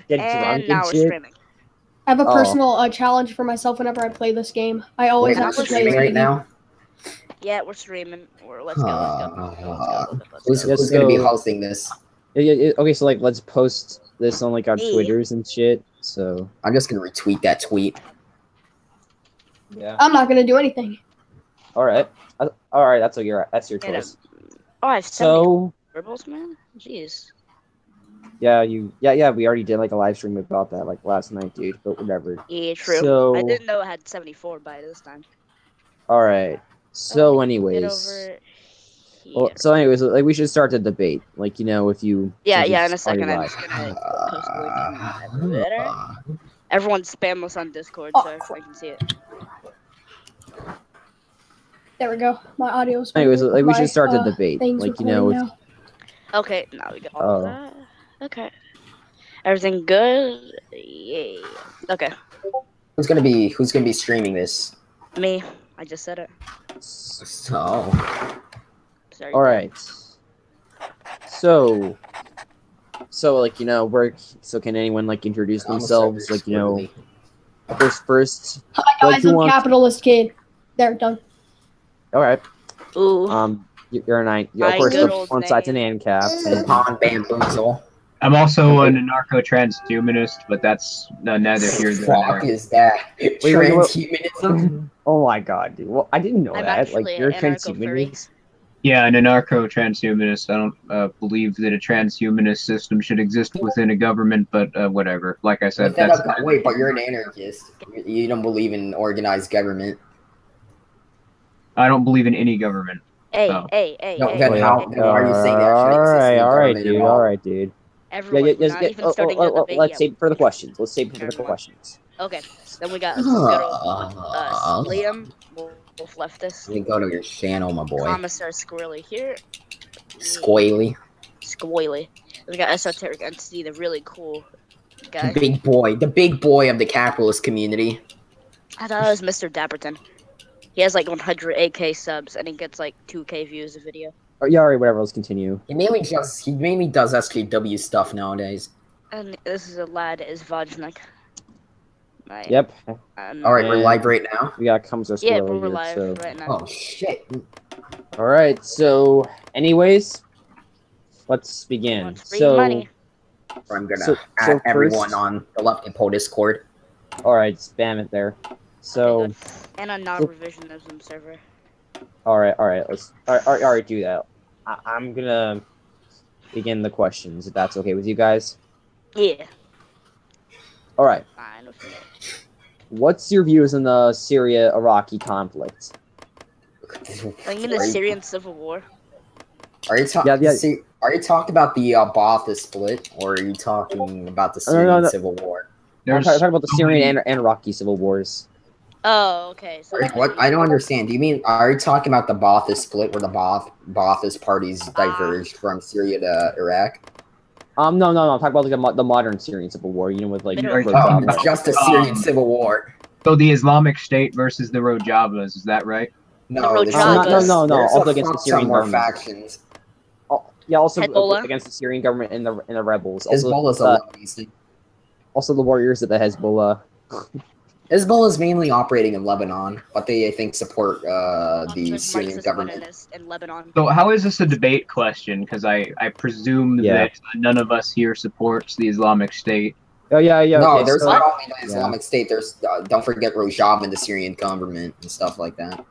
get And drunk now and we're shit. streaming. I have a personal challenge for myself whenever I play this game. I always have to play streaming this right now. Yeah, we're streaming. Let's go. Who's Yes, gonna be so- hosting this? Okay, so like let's post this on like our Me. Twitters and shit. So I'm just gonna retweet that tweet. yeah. I'm not gonna do anything. All right. That's your Get choice. Oh, I've So dribbles, man. Jeez. yeah, we already did like a live stream about that like last night, dude. But whatever. Yeah, true. So I didn't know it had 74 by this time. all right. So Get anyways, over here. well, so anyways, like we should start the debate. Like if you Yeah, since in a it's already second I'm live. just gonna post the link in my Twitter. Everyone spam us on Discord so I can see it. There we go. My audio's. Anyways, like we should start the debate. Like if Okay, now we got all that. Okay. Everything good? Yay. Okay. Who's gonna be streaming this? Me. I just said it. So Sorry. all right. So like so can anyone like introduce themselves? Like first. Hi guys, I'm Capitalist Kid. There, done. All right. Ooh. You're a nine. My Of course, good the old one side's an ancap. And Pond Bamboozle. I'm also an anarcho-transhumanist, but that's neither here nor Fuck there. is that? Wait, Transhumanism? oh my god, dude. Well, I didn't know I'm that. actually Like you're a an anarcho-furry. transhumanist. Yeah, an anarcho-transhumanist. I don't believe that a transhumanist system should exist within a government, but whatever. Like I said, that's... Wait, but you're an anarchist. You don't believe in organized government. I don't believe in any government. Hey, Oh. hey. No, then how? Then why are you saying that? All right, dude. All right, dude. Everyone, we're not even starting the debate let's yet. save it for the questions. Let's save it for the questions. Okay, then we got good old Liam, Wolf Leftist. Let me go to your channel, my boy. Commissar Squirrely here. Squoily. We got Esoteric Entity, the really cool guy. The big boy of the capitalist community. I thought it was Mr. Dapperton. He has like 100 AK subs and he gets like 2K views a video. Oh, yeah, all right, whatever. Let's continue. He mainly does SJW stuff nowadays. And this is a lad is Vajnik. Yep. All right, we're live right now. We got Commissar Squirrely Yeah, we're here, live so. right now. Oh shit! All right. So, anyways, let's begin. So, money. I'm gonna add everyone on the Left and Po Discord. All right, spam it there. So. Okay, and a non-revisionism server. All right. Let's. All right. Do that. I'm gonna begin the questions if that's okay with you guys. Yeah. All right. Fine with me. What's your views on the Syria-Iraqi conflict? Are you in the Syrian civil war? Are you talking? Yeah. Are you talking about the Ba'athist split, or are you talking about the Syrian civil war? I'm talking about the Syrian and Iraqi civil wars. Oh, okay. So What? I don't understand. Do you mean, are you talking about the Ba'athist split, where the Ba'athist parties diverged from Syria to Iraq? No. I'm talking about like the modern Syrian civil war. With like. Just the Syrian civil war. So the Islamic State versus the Rojavas, is that right? No, no. Also against the Syrian government. Factions. Yeah, also Hezbollah? against the Syrian government and the rebels. Hezbollah's a Lebanese thing. Also the warriors of the Hezbollah. Hezbollah is mainly operating in Lebanon, but they, I think, support the Syrian government. In Lebanon. So how is this a debate question? Because I presume that none of us here supports the Islamic State. Oh yeah. No, okay, there's not only the Islamic State. There's don't forget Rojava and the Syrian government and stuff like that.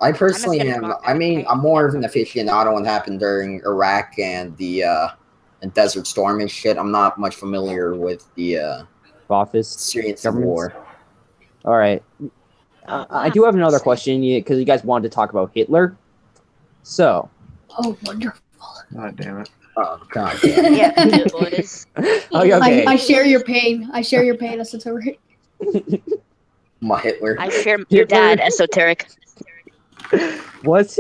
I personally am. I mean, I'm more of an aficionado on what happened during Iraq and the and Desert Storm and shit. I'm not much familiar with the Ba'athist Syrian civil war. All right. I do have another question because you guys wanted to talk about Hitler. So. Oh, wonderful. God damn it. Oh, God. Yeah, boys. Okay. I share your pain. Esoteric. My Hitler. I share your dad, Esoteric. What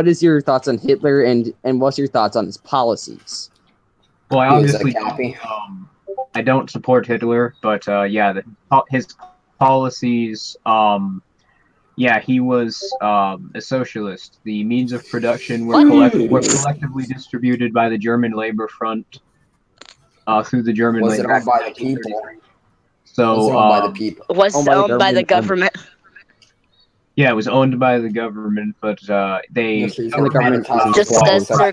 is your thoughts on Hitler and what's your thoughts on his policies? Well, I obviously I don't support Hitler, but yeah, his policies. Yeah, he was a socialist. The means of production were collectively distributed by the German Labor Front. through the German. Was it owned by the people? So was it owned by the people? Was owned by the government. Yeah, it was owned by the government, but they the government just says they're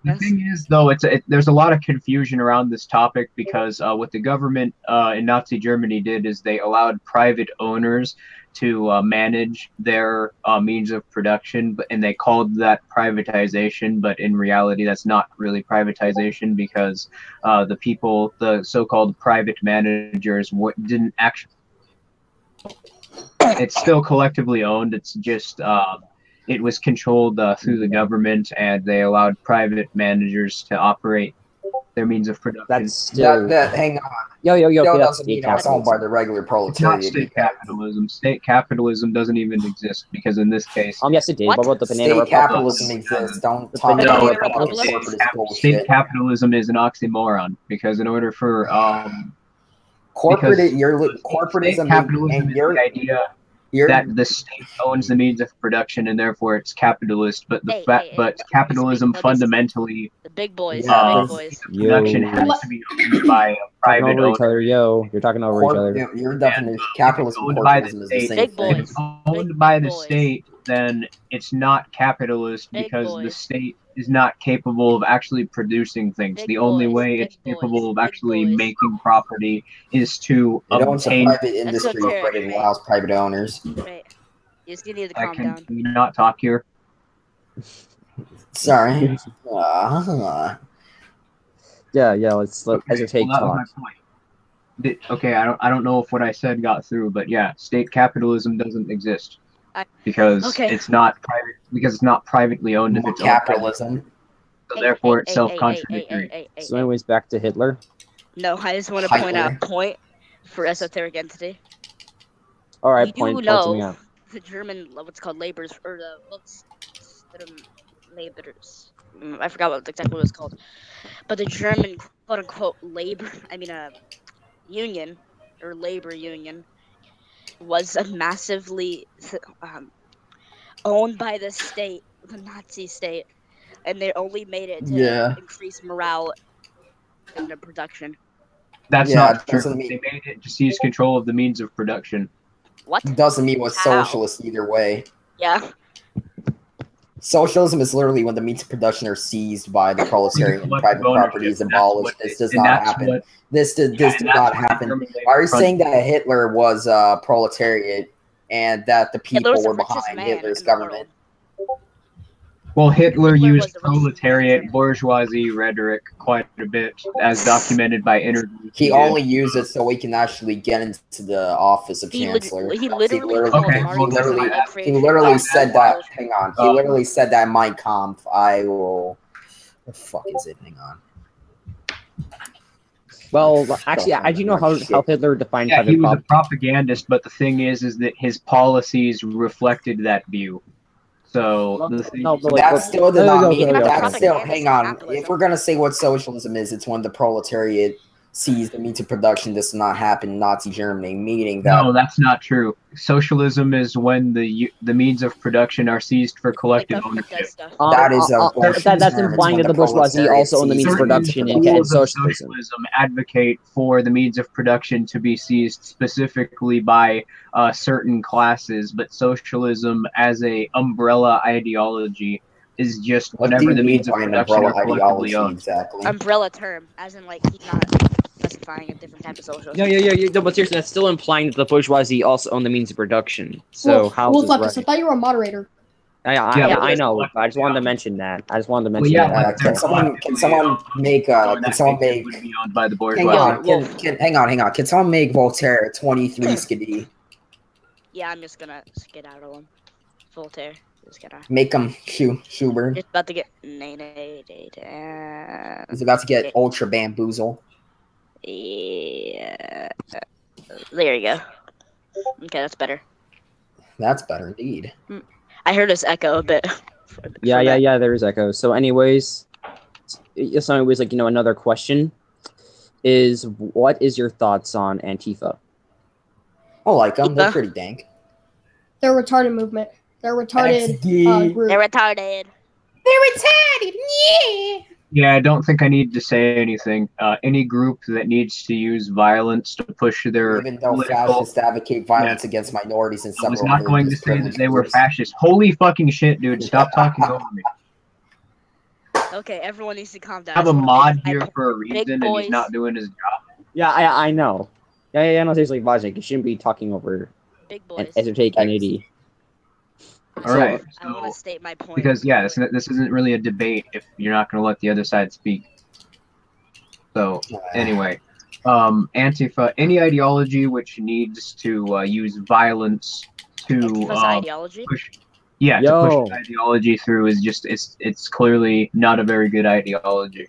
the thing is, though, there's a lot of confusion around this topic because what the government in Nazi Germany did is they allowed private owners to manage their means of production, and they called that privatization. But in reality, that's not really privatization because the people, the so-called private managers, didn't actually. It's still collectively owned. It's just it was controlled through the government, and they allowed private managers to operate their means of production. That's still hang on. Yo, That doesn't mean it's owned by the regular proletariat. It's not state capitalism. State capitalism doesn't even exist because in this case, yes, it did. What about the banana state republic? capitalism exists. Don't talk about state capitalism is an oxymoron because in order for corporatism capitalism is the idea that the state owns the means of production and therefore it's capitalist, but capitalism fundamentally the big boys, production has to be owned by a private owner. You're talking over each other. Your definition, capitalism, corporatism is the same thing. If it's owned by the state, then it's not capitalist because the state is not capable of actually producing things. The only way it's capable of actually making property is to obtain. Private industry, but it allows private owners. Right. You just need to calm down. Can you not talk here? Sorry. Yeah. Let's let hesitate well, talk. That was my point. Okay, I don't know if what I said got through, but yeah, state capitalism doesn't exist. Because it's not private. Because it's not privately owned. If it's capitalism, so therefore it's self-contradictory. So, anyways, back to Hitler. No, I just want to point out a point for esoteric entity. All right, you point know me out. The German, what's called laborers, or the laborers. I forgot exactly what it was called, but the German quote unquote union or labor union was a massively owned by the state, the Nazi state, and they only made it to increase morale in the production. That's not true. They made it to seize control of the means of production. What? Doesn't mean what's socialist either way. Yeah. Socialism is literally when the means of production are seized by the proletariat and private property is abolished. This does not happen. This did not happen. Are you saying that Hitler was proletariat and that the people were behind Hitler's government? Well, Hitler used proletariat bourgeoisie rhetoric quite a bit, as documented by interviews. He only used it so he can actually get into the office of chancellor. He literally said that. Hang on. He literally said that in Mein Kampf. I will. What the fuck is it? Hang on. Well, actually, I do know how Hitler defined private property. He was a propagandist, but the thing is that his policies reflected that view. So that still did not mean that. Still, hang on. If we're gonna say what socialism is, it's when the proletariat sees the means of production. This did not happen in Nazi Germany, meaning that. No, that's not true. Socialism is when the means of production are seized for collective ownership. That is that's implying that the bourgeoisie also own the means of production in socialism. Socialism advocate for the means of production to be seized specifically by certain classes, but socialism as a umbrella ideology is just whatever the means of production are collectively owned. Exactly. Umbrella term, as in like he's not specifying a different type of socialism. Yeah. No, but seriously, that's still implying that the bourgeoisie also own the means of production. So how? Wolf Leftis, I thought you were a moderator. I know. I just wanted to mention that. Can someone make? Can someone make? Would be owned by the bourgeoisie. Hang on. Can someone make Voltaire 23 skiddy? Yeah, I'm just gonna skedaddle him. Voltaire. Make him Schubert. It's about to get He's about to get ultra bamboozle. Yeah. There you go. Okay, that's better. That's better indeed. I heard us echo a bit. Yeah. There is echo. So, anyways, another question is, what is your thoughts on Antifa? I like them. They're pretty dank. They're a retarded movement. They're retarded group. They're retarded. They're retarded. Yeah. Yeah, I don't think I need to say anything. Any group that needs to use violence to push their Even though political... fascists advocate violence against minorities and I was several not other going to say that they were groups. fascist. Holy fucking shit, dude. Stop talking over me. Okay, everyone needs to calm down. I have a mod here for a reason, and he's not doing his job. Yeah, I know. Yeah, no, seriously, Vajnik, you shouldn't be talking over Big boys. Esoteric entity. All right. I want to state my point. Because, yeah, this isn't really a debate if you're not going to let the other side speak. So, anyway, Antifa, any ideology which needs to use violence to ideology? push, to push ideology through is just it's clearly not a very good ideology,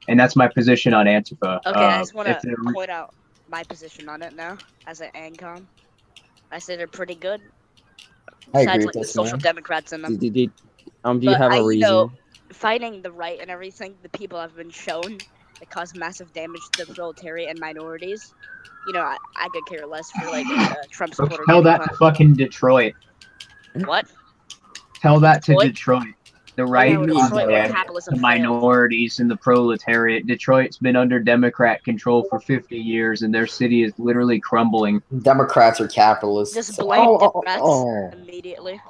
and that's my position on Antifa. Okay, I just want to point out my position on it now as an ancom. I say they're pretty good. I agree with with the Social Democrats in them. Do you have a reason? You know, fighting the right and everything, the people have been shown that cause massive damage to the proletariat and minorities. You know, I could care less for like Trump supporters. Tell that to fucking Detroit. What? Tell that to Detroit. The right capitalism the minorities and the proletariat. Detroit's been under Democrat control for 50 years, and their city is literally crumbling. Democrats are capitalists. Just blame Democrats immediately.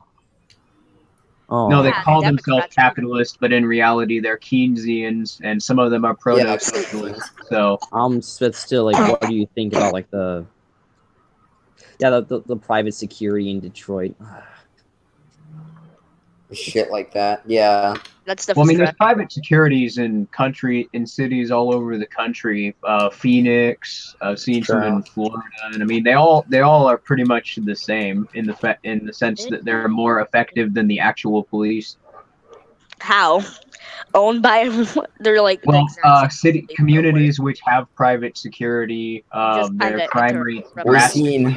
No, they call themselves capitalists, but in reality, they're Keynesians, and some of them are proto-socialists. So, but still, like, what do you think about like the private security in Detroit? Shit like that, yeah. That's the. Well, I mean, there's private securities in cities all over the country. Phoenix, I've seen some in Florida, and I mean, they all are pretty much the same in the sense that they're more effective than the actual police. How? Owned by they're like city communities which have private security. Their crime rate.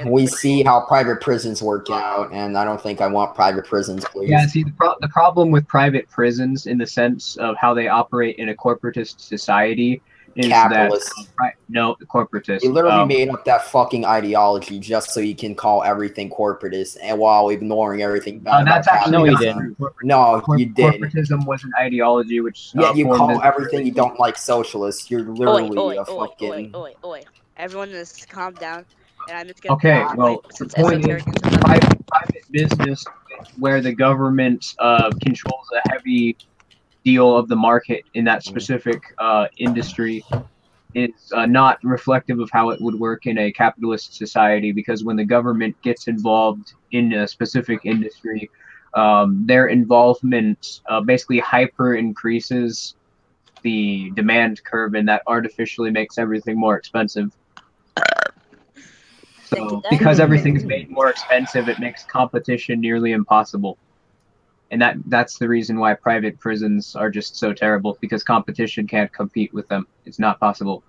We see how private prisons work out, and I don't think I want private prisons, please. Yeah, see the problem with private prisons in the sense of how they operate in a corporatist society is capitalist. No, corporatist. He literally made up that fucking ideology just so he can call everything corporatist, and while ignoring everything bad. That's actually no, he didn't. No, you did. Corporatism was an ideology which. Yeah, you call everything you don't like socialist. You're literally a fucking. Oi. Everyone just calm down, and I'm just gonna. Okay, well, the point is, private business where the government controls a heavy deal of the market in that specific industry is not reflective of how it would work in a capitalist society, because when the government gets involved in a specific industry, their involvement basically hyper increases the demand curve, and that artificially makes everything more expensive. So because everything is made more expensive, it makes competition nearly impossible. And that's the reason why private prisons are just so terrible, because competition can't compete with them. It's not possible.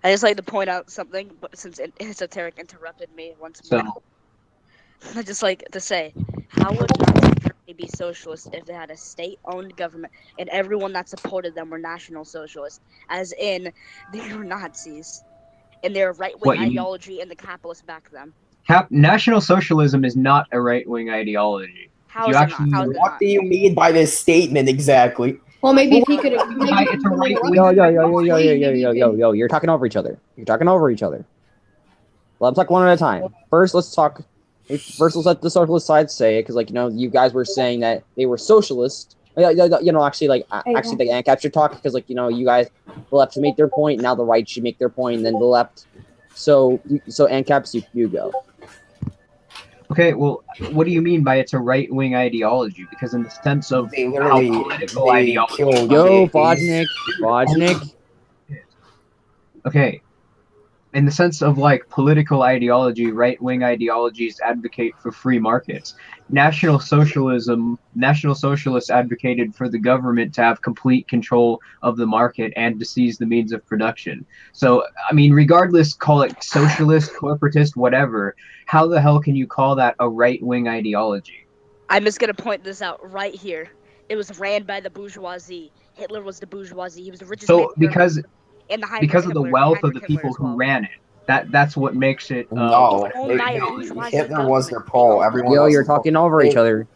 I just like to point out something, but since Esoteric interrupted me once more, I just like to say, how would Nazi Germany be socialist if they had a state-owned government and everyone that supported them were National Socialists, as in they were Nazis, and their right-wing ideology and the capitalists backed them? National Socialism is not a right-wing ideology. How is it not? What do you mean by this statement exactly? Well, maybe if he could. Yo, you're talking over each other. Let's talk one at a time. First, let's let the socialist side say it, because, like, you know, you guys were saying that they were socialists. You know, actually, the ANCAP should talk, because, like, you know, you guys, the left should make their point, now the right should make their point, and then the left. So ANCAPs, you go. Okay, well, what do you mean by it's a right-wing ideology? Because in the sense of how political ideology... Yo, Vajnik. Okay. In the sense of, like, political ideology, right-wing ideologies advocate for free markets. National Socialists advocated for the government to have complete control of the market and to seize the means of production. So, I mean, regardless, call it socialist, corporatist, whatever, how the hell can you call that a right-wing ideology? I'm just going to point this out right here. It was ran by the bourgeoisie. Hitler was the bourgeoisie. He was the richest man. So, because of the wealth of the people who ran it. That's what makes it. Hitler was their pole. Everyone. Yo, you're talking over each other.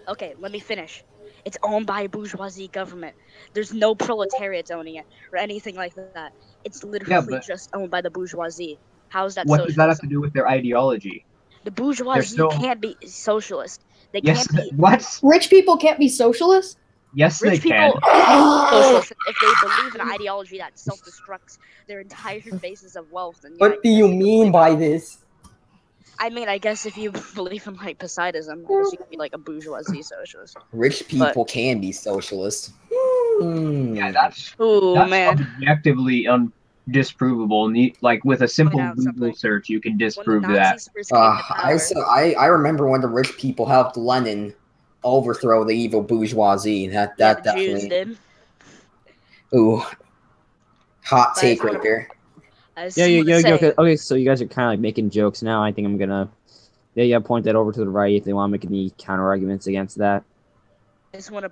Okay, let me finish. It's owned by a bourgeoisie government. There's no proletariats owning it or anything like that. It's literally just owned by the bourgeoisie. How is that What socialism? does that have to do with their ideology? The bourgeoisie can't be socialist. They can't be. What? Rich people can't be socialists? Yes, Rich they can. people are socialist if they believe in an ideology that self-destructs their entire basis of wealth. And What do you mean by this? I mean, I guess if you believe in like Poseidism, I guess you could be like a bourgeoisie socialist. Rich people can be socialist. Yeah, that's man. objectively disprovable. Like with a simple Google search, you can disprove that. I remember when the rich people helped Lenin overthrow the evil bourgeoisie. That definitely. Jews did. Ooh, hot take right there. Okay, so you guys are kind of like making jokes now. I think I'm gonna point that over to the right if they want to make any counter arguments against that. I just want to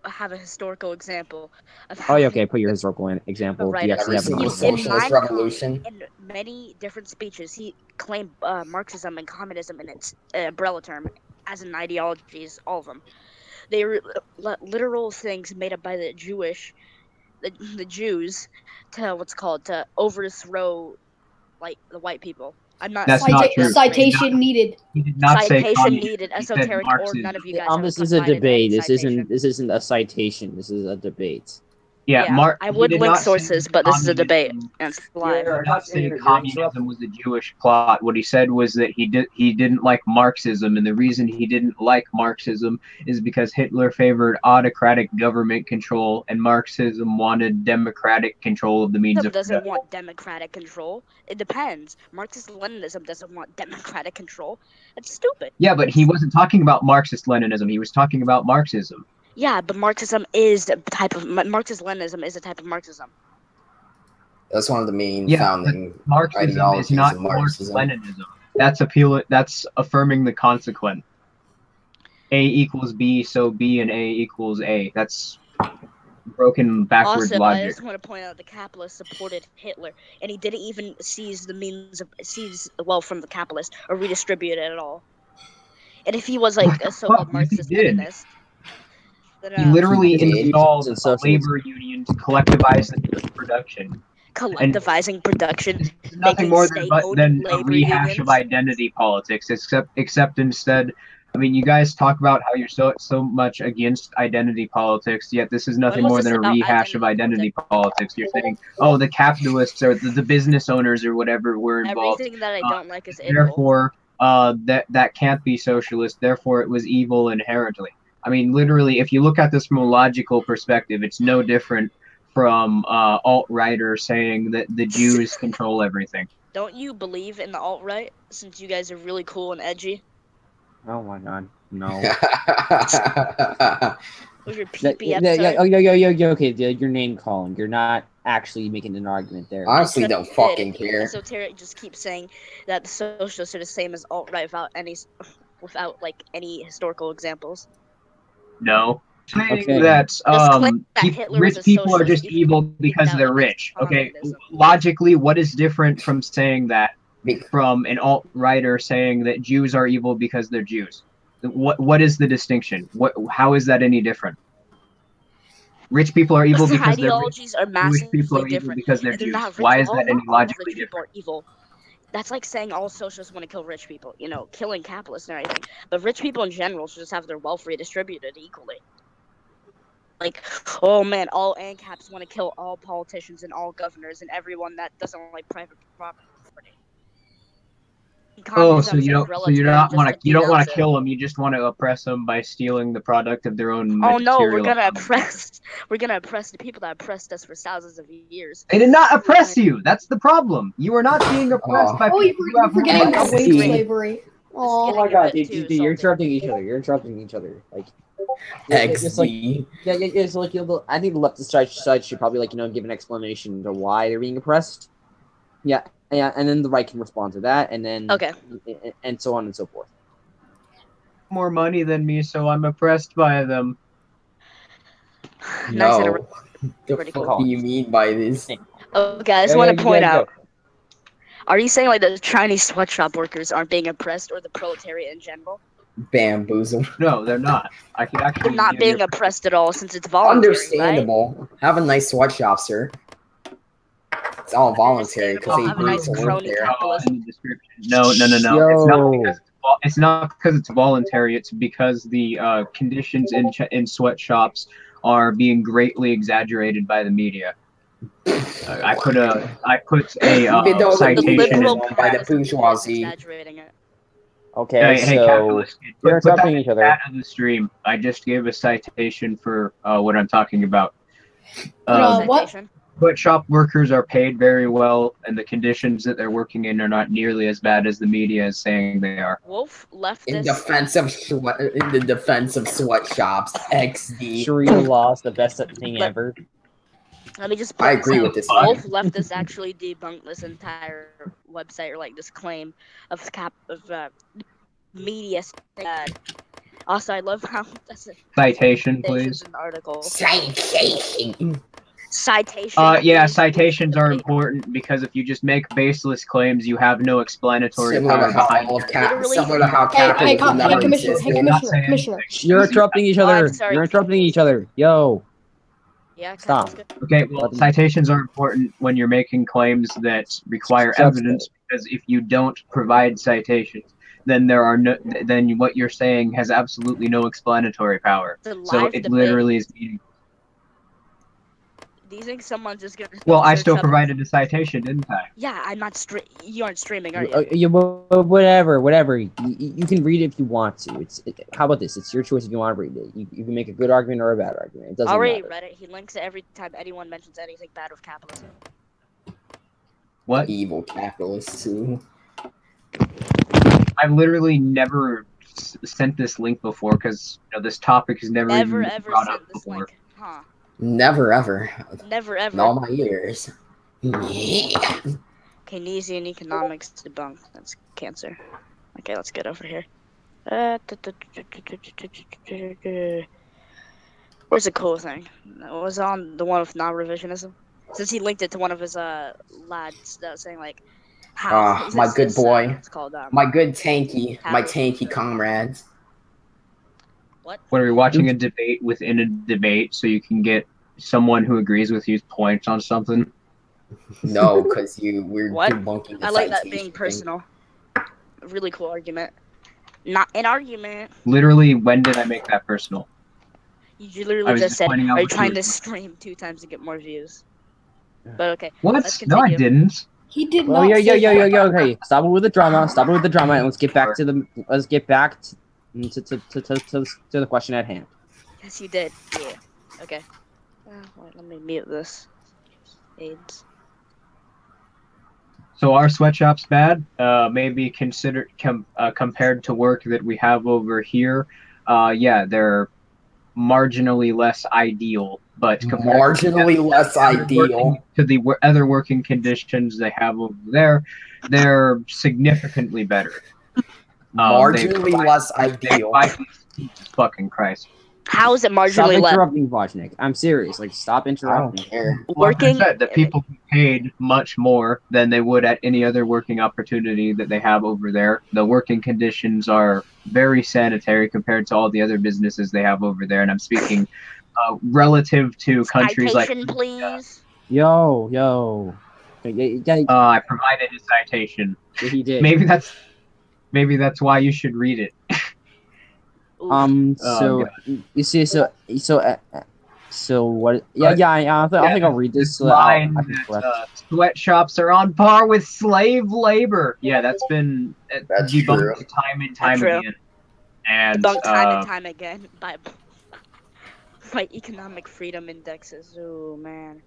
have a historical example of how okay, put your historical example. Right. You actually have the socialist revolution. In many different speeches, he claimed Marxism and communism in its umbrella term as an ideologies, all of them. They were literal things made up by the Jews to overthrow like the white people. That's not true. Citation needed. He did not say citation needed. Esoteric or none of you guys. This is a debate. This isn't a citation. This is a debate. Yeah, I would link sources, but this is a debate and it's live. He did not say communism was a Jewish plot. What he said was that he didn't like Marxism, and the reason he didn't like Marxism is because Hitler favored autocratic government control, and Marxism wanted democratic control of the means of production. Doesn't want democratic control. It depends. Marxist-Leninism doesn't want democratic control. That's stupid. Yeah, but he wasn't talking about Marxist-Leninism. He was talking about Marxism. Yeah, but Marxism is the type of Marxist-Leninism is a type of Marxism. That's one of the main founding Marxism is not Marxist-Leninism. That's affirming the consequent. A equals B, so B and A equals A. That's broken backwards also, logic. I just want to point out the capitalists supported Hitler, and he didn't even seize the wealth from the capitalists or redistribute it at all. And if he was like a so-called Marxist-Leninist. He literally installed a labor union to collectivize the production. Collectivizing production. It's nothing more than a rehash of identity politics, except instead, I mean, you guys talk about how you're so much against identity politics, yet this is nothing more than a rehash of identity politics. You're saying, oh, the capitalists or the business owners or whatever were involved. Everything that I don't like is evil. Therefore, that can't be socialist. Therefore, it was evil inherently. I mean, literally, if you look at this from a logical perspective, it's no different from alt-righters saying that the Jews control everything. Don't you believe in the alt-right, since you guys are really cool and edgy? Oh my god, no. Was your PP episode? Okay, you're name-calling. You're not actually making an argument there. Honestly, don't fucking care. Esoteric just keeps saying that the socialists are the same as alt-right without like any historical examples. No. Saying that rich people are just evil because they're rich. Okay, logically, what is different from saying that from an alt-righter saying that Jews are evil because they're Jews? What is the distinction? How is that any different? Rich people are evil because they're rich. Jewish people are evil because they're Jews. Why is that any logically different? That's like saying all socialists want to kill rich people, killing capitalists and everything. But rich people in general should just have their wealth redistributed equally. Like, oh man, all ancaps want to kill all politicians and all governors and everyone that doesn't like private property. Oh, so you don't want to kill them. You just want to oppress them by stealing the product of their own. Oh no, we're gonna oppress the people that oppressed us for thousands of years. They did not oppress you. That's the problem. You are not being oppressed by people who have forgetting about slave slavery. Oh my god, dude, you're interrupting each other. You're interrupting each other. Like, it's like, it's like I think the leftist side should probably give an explanation to why they're being oppressed. Yeah, and then the right can respond to that, and then and so on and so forth. More money than me, so I'm oppressed by them. No. What do you mean by this? Okay, I just want to point out. Are you saying like the Chinese sweatshop workers aren't being oppressed, or the proletariat in general? Bamboozled. No, they're not. I can actually. They're not give being you- oppressed at all since it's voluntary. Understandable. Right? Have a nice sweatshop, sir. It's all voluntary because they Have a agreed nice to work crony there. capitalist. In the description. No. Yo. It's not because it's voluntary. It's because the conditions in sweatshops are being greatly exaggerated by the media. I put a Even though the citation media is liberal owned by the press is bourgeoisie. exaggerating it. Okay, Hey, so capitalist kid, you're put that interrupting in each the other. chat of the stream. I just gave a citation for what I'm talking about. What? Citation. Sweatshop workers are paid very well, and the conditions that they're working in are not nearly as bad as the media is saying they are. Wolf left In this. defense of sweatshops, XD. Sharia law is the best thing Let- ever. Let me just put I this agree out. with this. Wolf left this actually debunked this entire website or like this claim of media bad. Also, I love how that's it. Citation, please. In the article. Citation. Citation. Yeah, please. citations are important because if you just make baseless claims, you have no explanatory power behind it. Similar to how Hey, capitalism never Commissioner. existed. Hey, Not Commissioner. saying Commissioner. You're interrupting each Oh, I'm other. sorry, You're interrupting each other. Yo. Yeah, Stop. Capitalist. Okay, well, citations are important when you're making claims that require Substance. evidence, because if you don't provide citations, then then what you're saying has absolutely no explanatory power. It's a So live it debate. literally is meaning. Do you think someone's just gonna? Well, I search still up- provided a citation, didn't I? Yeah, I'm not You aren't streaming, are you? You whatever. You can read it if you want to. How about this? It's your choice if you want to read it. You can make a good argument or a bad argument. It doesn't Already matter. read it. He links it every time anyone mentions anything bad of capitalism. What? Evil capitalists too. I've literally never sent this link before because this topic has never even been Ever brought up sent this before. link? Huh? Never ever. Never In ever. all my years. Yeah. Keynesian economics debunked. That's cancer. Okay, let's get over here. Where's the cool thing? It was on the one with non-revisionism. Since he linked it to one of his lads that was saying like, how my good boy. it's called My good tanky. My Capitalism. tanky comrades. What? When we're watching a debate within a debate, so you can get someone who agrees with you's points on something. No, because we're What? debunking the I like that citation being thing. personal. A really cool argument. Not an argument. Literally, when did I make that personal? You I literally was just just said, pointing out "Are you what you trying were to doing. stream 2 times to get more views?" But okay. What? Let's No, I continue. He didn't. did Well, not yo. say that. Okay, stop it with the drama. Stop it with the drama, and let's get back to the the question at hand. Yes, you did. Yeah. Okay. Wait, let me mute this. AIDS. So are sweatshops bad? Maybe considered compared to work that we have over here. Yeah, they're marginally less ideal, but compared Marginally less ideal. to the other working conditions they have over there, they're significantly better. Marginally less ideal. Jesus fucking Christ. How is it Stop marginally less? interrupting, Vojnik. I'm serious. Like, stop I don't interrupting. care. Working. Like I said, the people get paid much more than they would at any other working opportunity that they have over there. The working conditions are very sanitary compared to all the other businesses they have over there, and I'm speaking relative to countries Citation, like. please. Yo. I provided a citation. Yeah, he did. Maybe that's why you should read it. Oof. So you see, so what? Yeah. I think I'll read this. So I Line can correct. that sweatshops are on par with slave labor. Yeah, that's been That's debunked true. time and time True. again. And Debunked time and time again by economic freedom indexes. Oh man.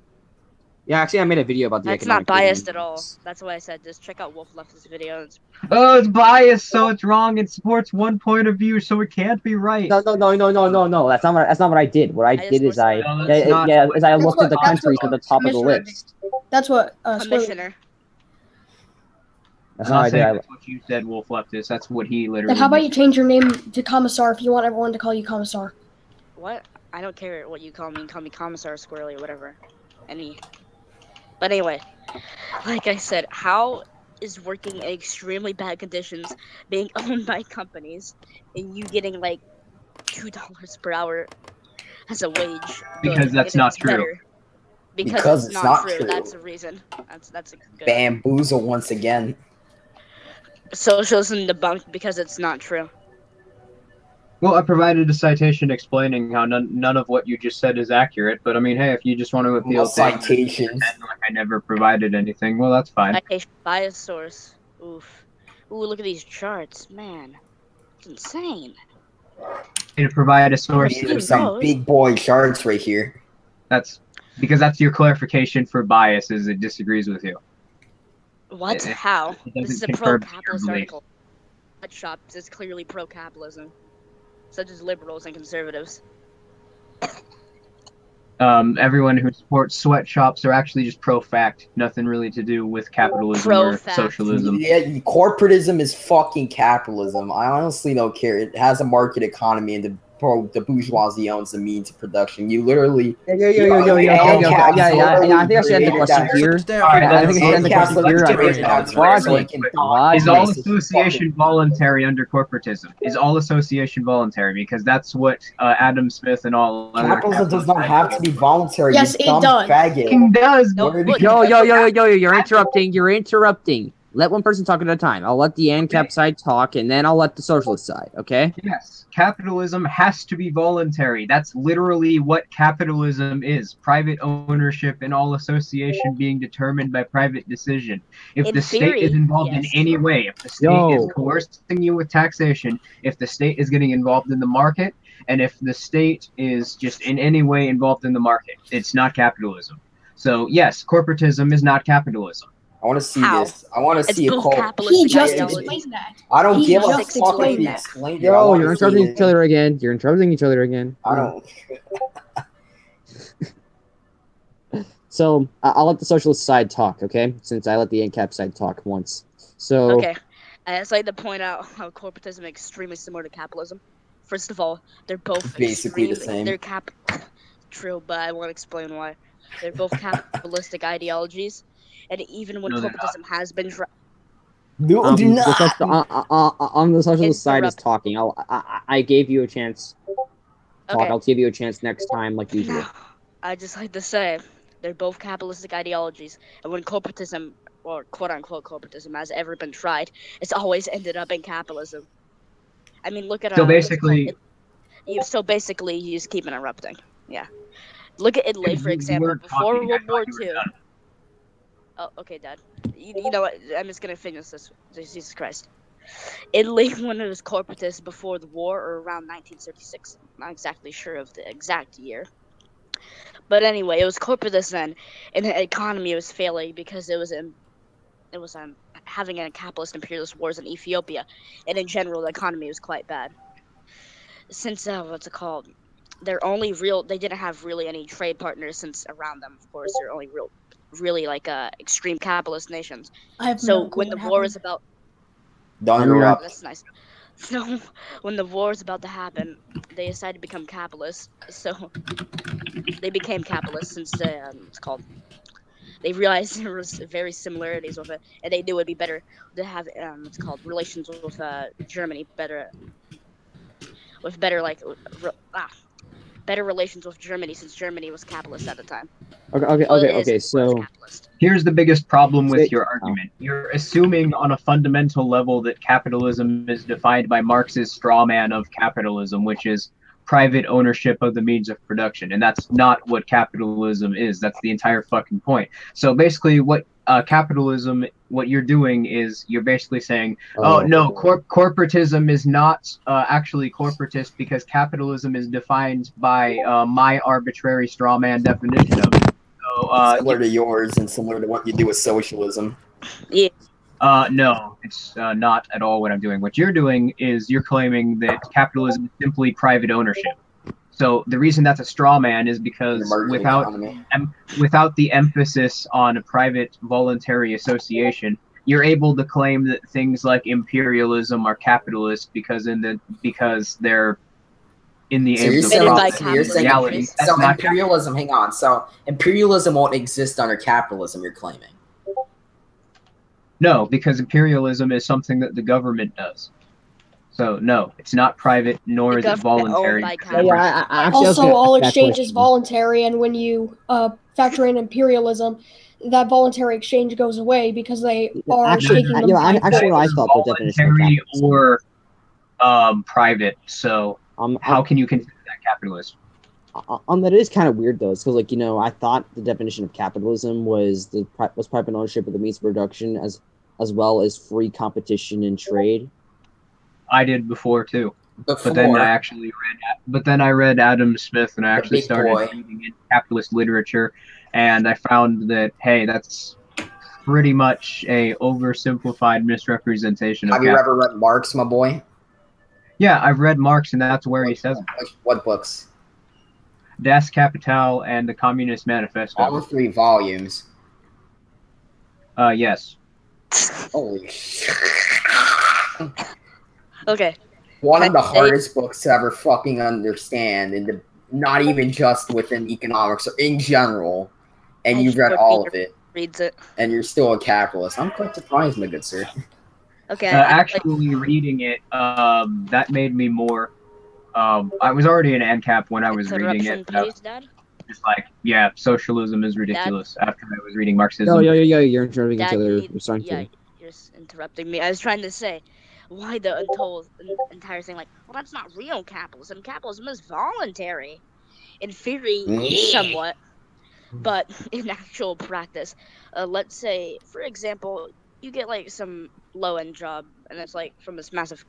Yeah, actually, I made a video about the. That's not economic biased freedom at all. index. That's why I said just check out Wolf Left's videos. Oh, it's biased, so it's wrong. It supports one point of view, so it can't be right. No. That's not what I did. What I did is I No, that's not is I looked at the that's countries what at the top of the Commissioner list. That's what Commissioner. That's I'm not not what I saying did. that's what you said, Wolf Leftist. That's what he literally. Then how about did. you change your name to Commissar if you want everyone to call you Commissar? What? I don't care what you call me. Call me Commissar Squirrely or whatever. But anyway, like I said, how is working in extremely bad conditions, being owned by companies, and you getting like $2 per hour as a wage. Because that's and not it's true. better. Because it's not true. That's a reason. That's a good. Bamboozle once again. Socialism debunked because it's not true. Well, I provided a citation explaining how none of what you just said is accurate, but I mean, hey, if you just want to appeal citations, like I never provided anything, well, that's fine. Citation bias source. Oof. Ooh, look at these charts, man. It's insane. To provide a source. These are some big boy charts right here. That's because that's your clarification for bias, is it disagrees with you. What? How? This is a pro-capitalist article. Sweatshops is clearly pro-capitalism, such as liberals and conservatives. Everyone who supports sweatshops are actually just pro-fact. Nothing really to do with capitalism or socialism. Yeah, corporatism is fucking capitalism. I honestly don't care. It has a market economy, and the bourgeoisie owns the means of production. You literally. Yeah. I think I should end the question here. I think I should end the question here. Is all association voluntary under corporatism? Is all association voluntary? Because that's what Adam Smith and all other capitalism does not have to be voluntary. Yes, it does. It does. Yo, you're interrupting. You're interrupting. Let one person talk at a time. I'll let the ANCAP side talk, and then I'll let the socialist side, okay? Yes. Capitalism has to be voluntary. That's literally what capitalism is. Private ownership and all association being determined by private decision. If the state is involved in any way, if the state is coercing you with taxation, if the state is getting involved in the market, and if the state is just in any way involved in the market, it's not capitalism. So, yes, corporatism is not capitalism. I want to see this. I want to see a quote. He just explained that. I don't give a fuck if he explained it. Yo, you're interrupting each other again. You're interrupting each other again. I don't. So, I'll let the socialist side talk, okay? Since I let the ANCAP side talk once. So. Okay. I'd like to point out how corporatism is extremely similar to capitalism. First of all, they're both basically the same. They're true, but I won't explain why. They're both capitalistic ideologies. And even when corporatism has been on the socialist side is talking. I gave you a chance. Okay. I'll give you a chance next time, like usual. I just like to say they're both capitalistic ideologies, and when corporatism, or quote unquote corporatism, has ever been tried, it's always ended up in capitalism. I mean, look at so basically, you just keep interrupting. Yeah, look at Italy, for example, before World War II. Oh, okay, Dad. You know what? I'm just gonna finish this. Jesus Christ. Italy, when it was corporatist before the war, or around 1936. I'm not exactly sure of the exact year. But anyway, it was corporatist then, and the economy was failing because it was having a capitalist imperialist wars in Ethiopia, and in general, the economy was quite bad. Since what's it called? They didn't have really any trade partners since around them. Of course, they're only really like extreme capitalist nations. So when the war is about that's nice. So when the war is about to happen, they decided to become capitalists. So they became capitalists since they realized there was very similarities with it, and they knew it'd be better to have relations with Germany, better relations with Germany, since Germany was capitalist at the time. Okay. So here's the biggest problem with your argument. You're assuming on a fundamental level that capitalism is defined by Marx's straw man of capitalism, which is private ownership of the means of production. And that's not what capitalism is. That's the entire fucking point. So basically what what you're doing is you're basically saying, corporatism is not actually corporatist because capitalism is defined by my arbitrary straw man definition of it. So, similar to yours and similar to what you do with socialism. Yeah. No, it's not at all what I'm doing. What you're doing is you're claiming that capitalism is simply private ownership. So the reason that's a straw man is because without the emphasis on a private voluntary association, you're able to claim that things like imperialism are capitalist because they're in the aims of reality. So imperialism, hang on. So imperialism won't exist under capitalism, you're claiming. No, because imperialism is something that the government does. So no, it's not private, nor The is it government owned voluntary. by because capitalists. actually, I was Also, gonna all ask that exchange is question. voluntary, and when you factor in imperialism, that voluntary exchange goes away because they are Actually, taking them you know, by actually, what I force. thought the definition of Voluntary capitalism. or private. So how can you consider that capitalist? That is kind of weird though, because like you know, I thought the definition of capitalism was private ownership of the means of production as well as free competition and trade. I did before too. Before, But then I read Adam Smith, and I The actually big started boy. reading in capitalist literature, and I found that hey, that's pretty much a oversimplified misrepresentation of have you ever capitalism. read Marx, my boy? Yeah, I've read Marx, and that's where he says it. What books? Das Kapital and the Communist Manifesto. All 3 volumes. Yes. Holy shit. Okay. One of the Can I say- hardest books to ever fucking understand, and not even just within economics, in general. And you've read all of it, Reads it. and you're still a capitalist. I'm quite surprised, my good sir. Okay. Actually, reading it, that made me more. I was already an ANCAP when I was reading it. Please, Dad? Just like, yeah, socialism is ridiculous. After I was reading Marxism. Yo, you're interrupting each Dad, other. you're just interrupting me. I was trying to say, why the entire thing? Like, well, that's not real capitalism. Capitalism is voluntary, in theory, somewhat, but in actual practice, let's say, for example, you get like some low-end job, and it's like from this massive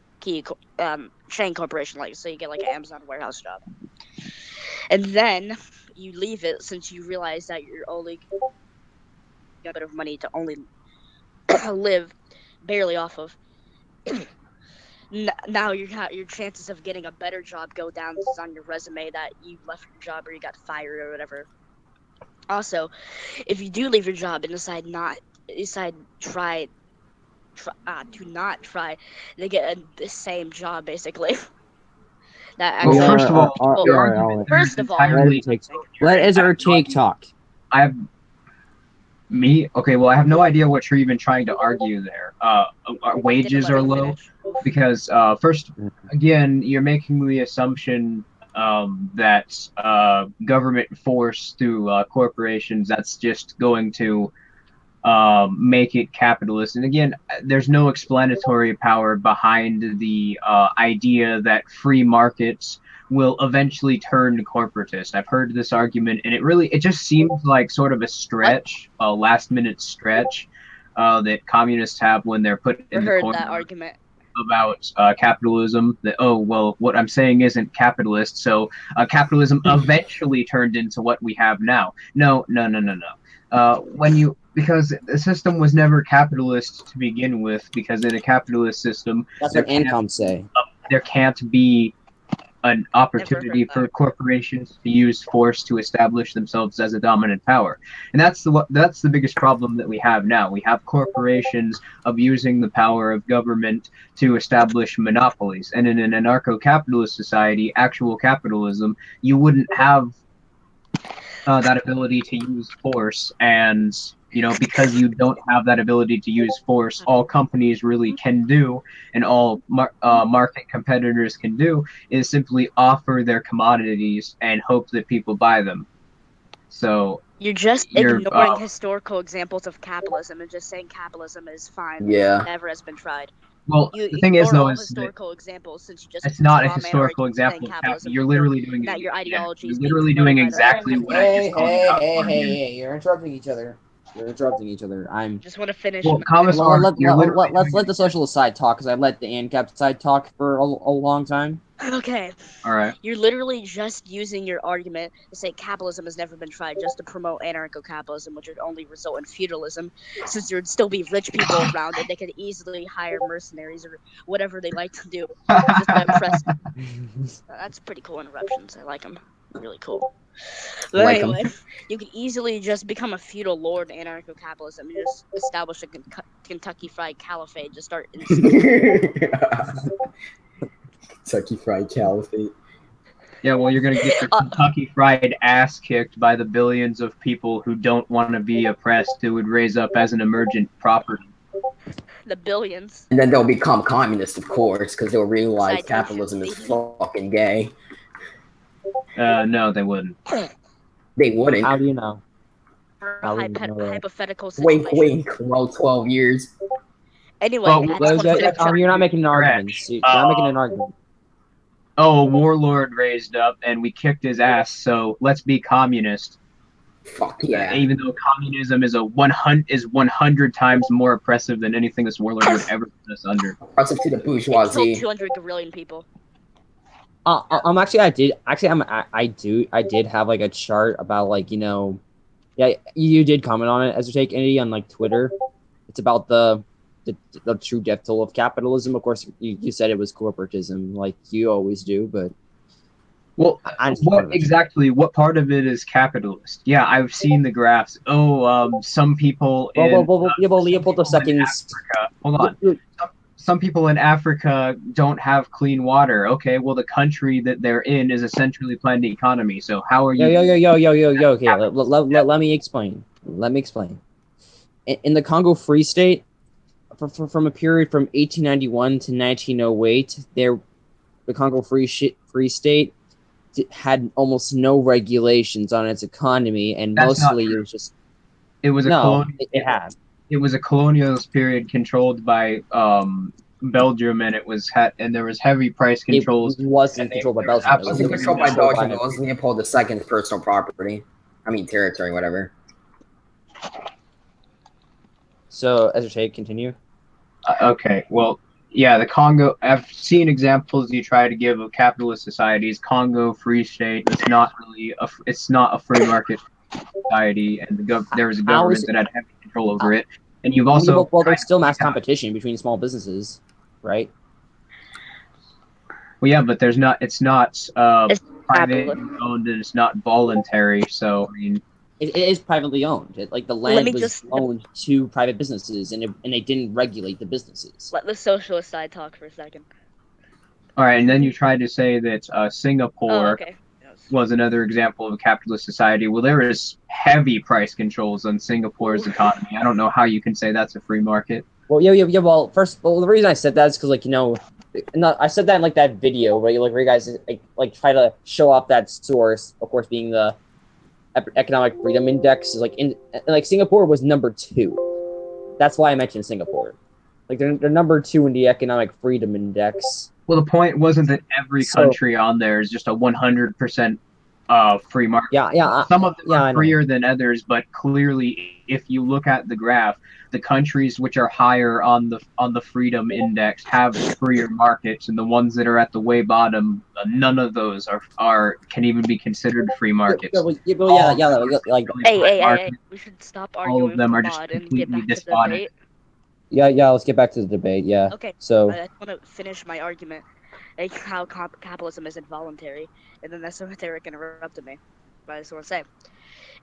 chain corporation, like so you get like an Amazon warehouse job, and then you leave it since you realize that you're only got a bit of money to only live barely off of. Now your chances of getting a better job go down on your resume that you left your job or you got fired or whatever. Also, if you do leave your job and decide to not try to get the same job basically. That actually, Well, first of all, let Ezra take talk. I have me. Okay, well, I have no idea what you're even trying to argue there. Wages are low because first, again, you're making the assumption that government force through corporations, that's just going to make it capitalist. And again, there's no explanatory power behind the idea that free markets will eventually turn corporatist. I've heard this argument, and it just seems like sort of a stretch, a last-minute stretch that communists have when they're put in the corner. That argument About capitalism, that what I'm saying isn't capitalist, so capitalism eventually turned into what we have now. No. Because the system was never capitalist to begin with, because in a capitalist system, that's what ancap say. There can't be an opportunity for corporations to use force to establish themselves as a dominant power. And that's the biggest problem that we have now. We have corporations abusing the power of government to establish monopolies. And in an anarcho-capitalist society, actual capitalism, you wouldn't have that ability to use force. And because you don't have that ability to use force, all companies really can do, and all market competitors can do, is simply offer their commodities and hope that people buy them. So you're just ignoring historical examples of capitalism and just saying capitalism is fine. Yeah. Never has been tried. Well, the thing is, though, is historical examples, since you just it's not a historical example. You're literally doing that your ideology is literally doing exactly what I just called out. Hey, you're interrupting each other. I'm just want to finish. Well, let's let the socialist side talk, because I let the ANCAP side talk for a long time. Okay. All right. You're literally just using your argument to say capitalism has never been tried, just to promote anarcho-capitalism, which would only result in feudalism, since there would still be rich people around and they could easily hire mercenaries or whatever they like to do just to impress. That's pretty cool interruptions. I like them. Really cool. But anyway, you could easily just become a feudal lord in anarcho-capitalism and just establish a Kentucky Fried Caliphate. Just start. Kentucky Fried Caliphate. Yeah, well, you're gonna get your Kentucky Fried ass kicked by the billions of people who don't want to be oppressed, who would raise up as an emergent property. The billions. And then they'll become communist, of course, because they'll realize Citation, capitalism is baby. fucking gay. No, they wouldn't. They wouldn't. How do you know? For How a would you know that? hypothetical situation. Wink, wink. Well, 12 years. Anyway, Well, I just want to finish. You're not making an argument. Correct. You're not making an argument. Oh, a warlord raised up and we kicked his ass, so let's be communist. Fuck yeah. Even though communism is 100 times more oppressive than anything this warlord would ever put us under. Oppressive to the It bourgeoisie. killed 200 guerrillion people. Actually, I did have like a chart about like, you know, yeah, you did comment on it as you take Kennedy on like Twitter. It's about the true death toll of capitalism. Of course, you said it was corporatism, like you always do, but well, what part of it is capitalist? Yeah, I've seen the graphs. Oh, some people in Leopold II. Africa. Hold on. Some people in Africa don't have clean water. Okay, well, the country that they're in is essentially planned economy. So how are you? Yo. Okay, let me explain. In the Congo Free State, from a period from 1891 to 1908, the Congo Free State had almost no regulations on its economy, and mostly it was just. It was It was a colonialist period controlled by Belgium, and there was heavy price controls. It wasn't controlled by Belgium. It wasn't controlled by Belgium. It was Leopold II's personal property. I mean, territory, whatever. So, as your continue. Okay, well, yeah, the Congo. I've seen examples you try to give of capitalist societies. Congo Free State. It's not really it's not a free market society, and there was a government that had heavy control over it. And you've also there's still mass competition between small businesses, right? Well, yeah, but it's not private owned, and it's not voluntary. So I mean, it is privately owned. The land was owned to private businesses, and they didn't regulate the businesses. Let the socialist side talk for a second. All right, and then you tried to say that Singapore. Oh, okay. Was another example of a capitalist society. Well, there is heavy price controls on Singapore's economy. I don't know how you can say that's a free market. Well, yeah. Well, the reason I said that is because, like, you know, I said that in like that video where you guys like try to show off that source. Of course, being the Economic Freedom Index is like Singapore was number 2. That's why I mentioned Singapore. Like they're number 2 in the Economic Freedom Index. Well, the point wasn't that every country on there is just a 100% free market. Yeah. Some of them are freer than others, but clearly, if you look at the graph, the countries which are higher on the freedom index have freer markets, and the ones that are at the way bottom, none of those can even be considered free markets. Hey, we should stop arguing. All of them are just completely despondent. Yeah, let's get back to the debate, yeah. Okay, so I want to finish my argument, like how capitalism isn't voluntary, and then that's when Derek interrupted me. But I just want to say,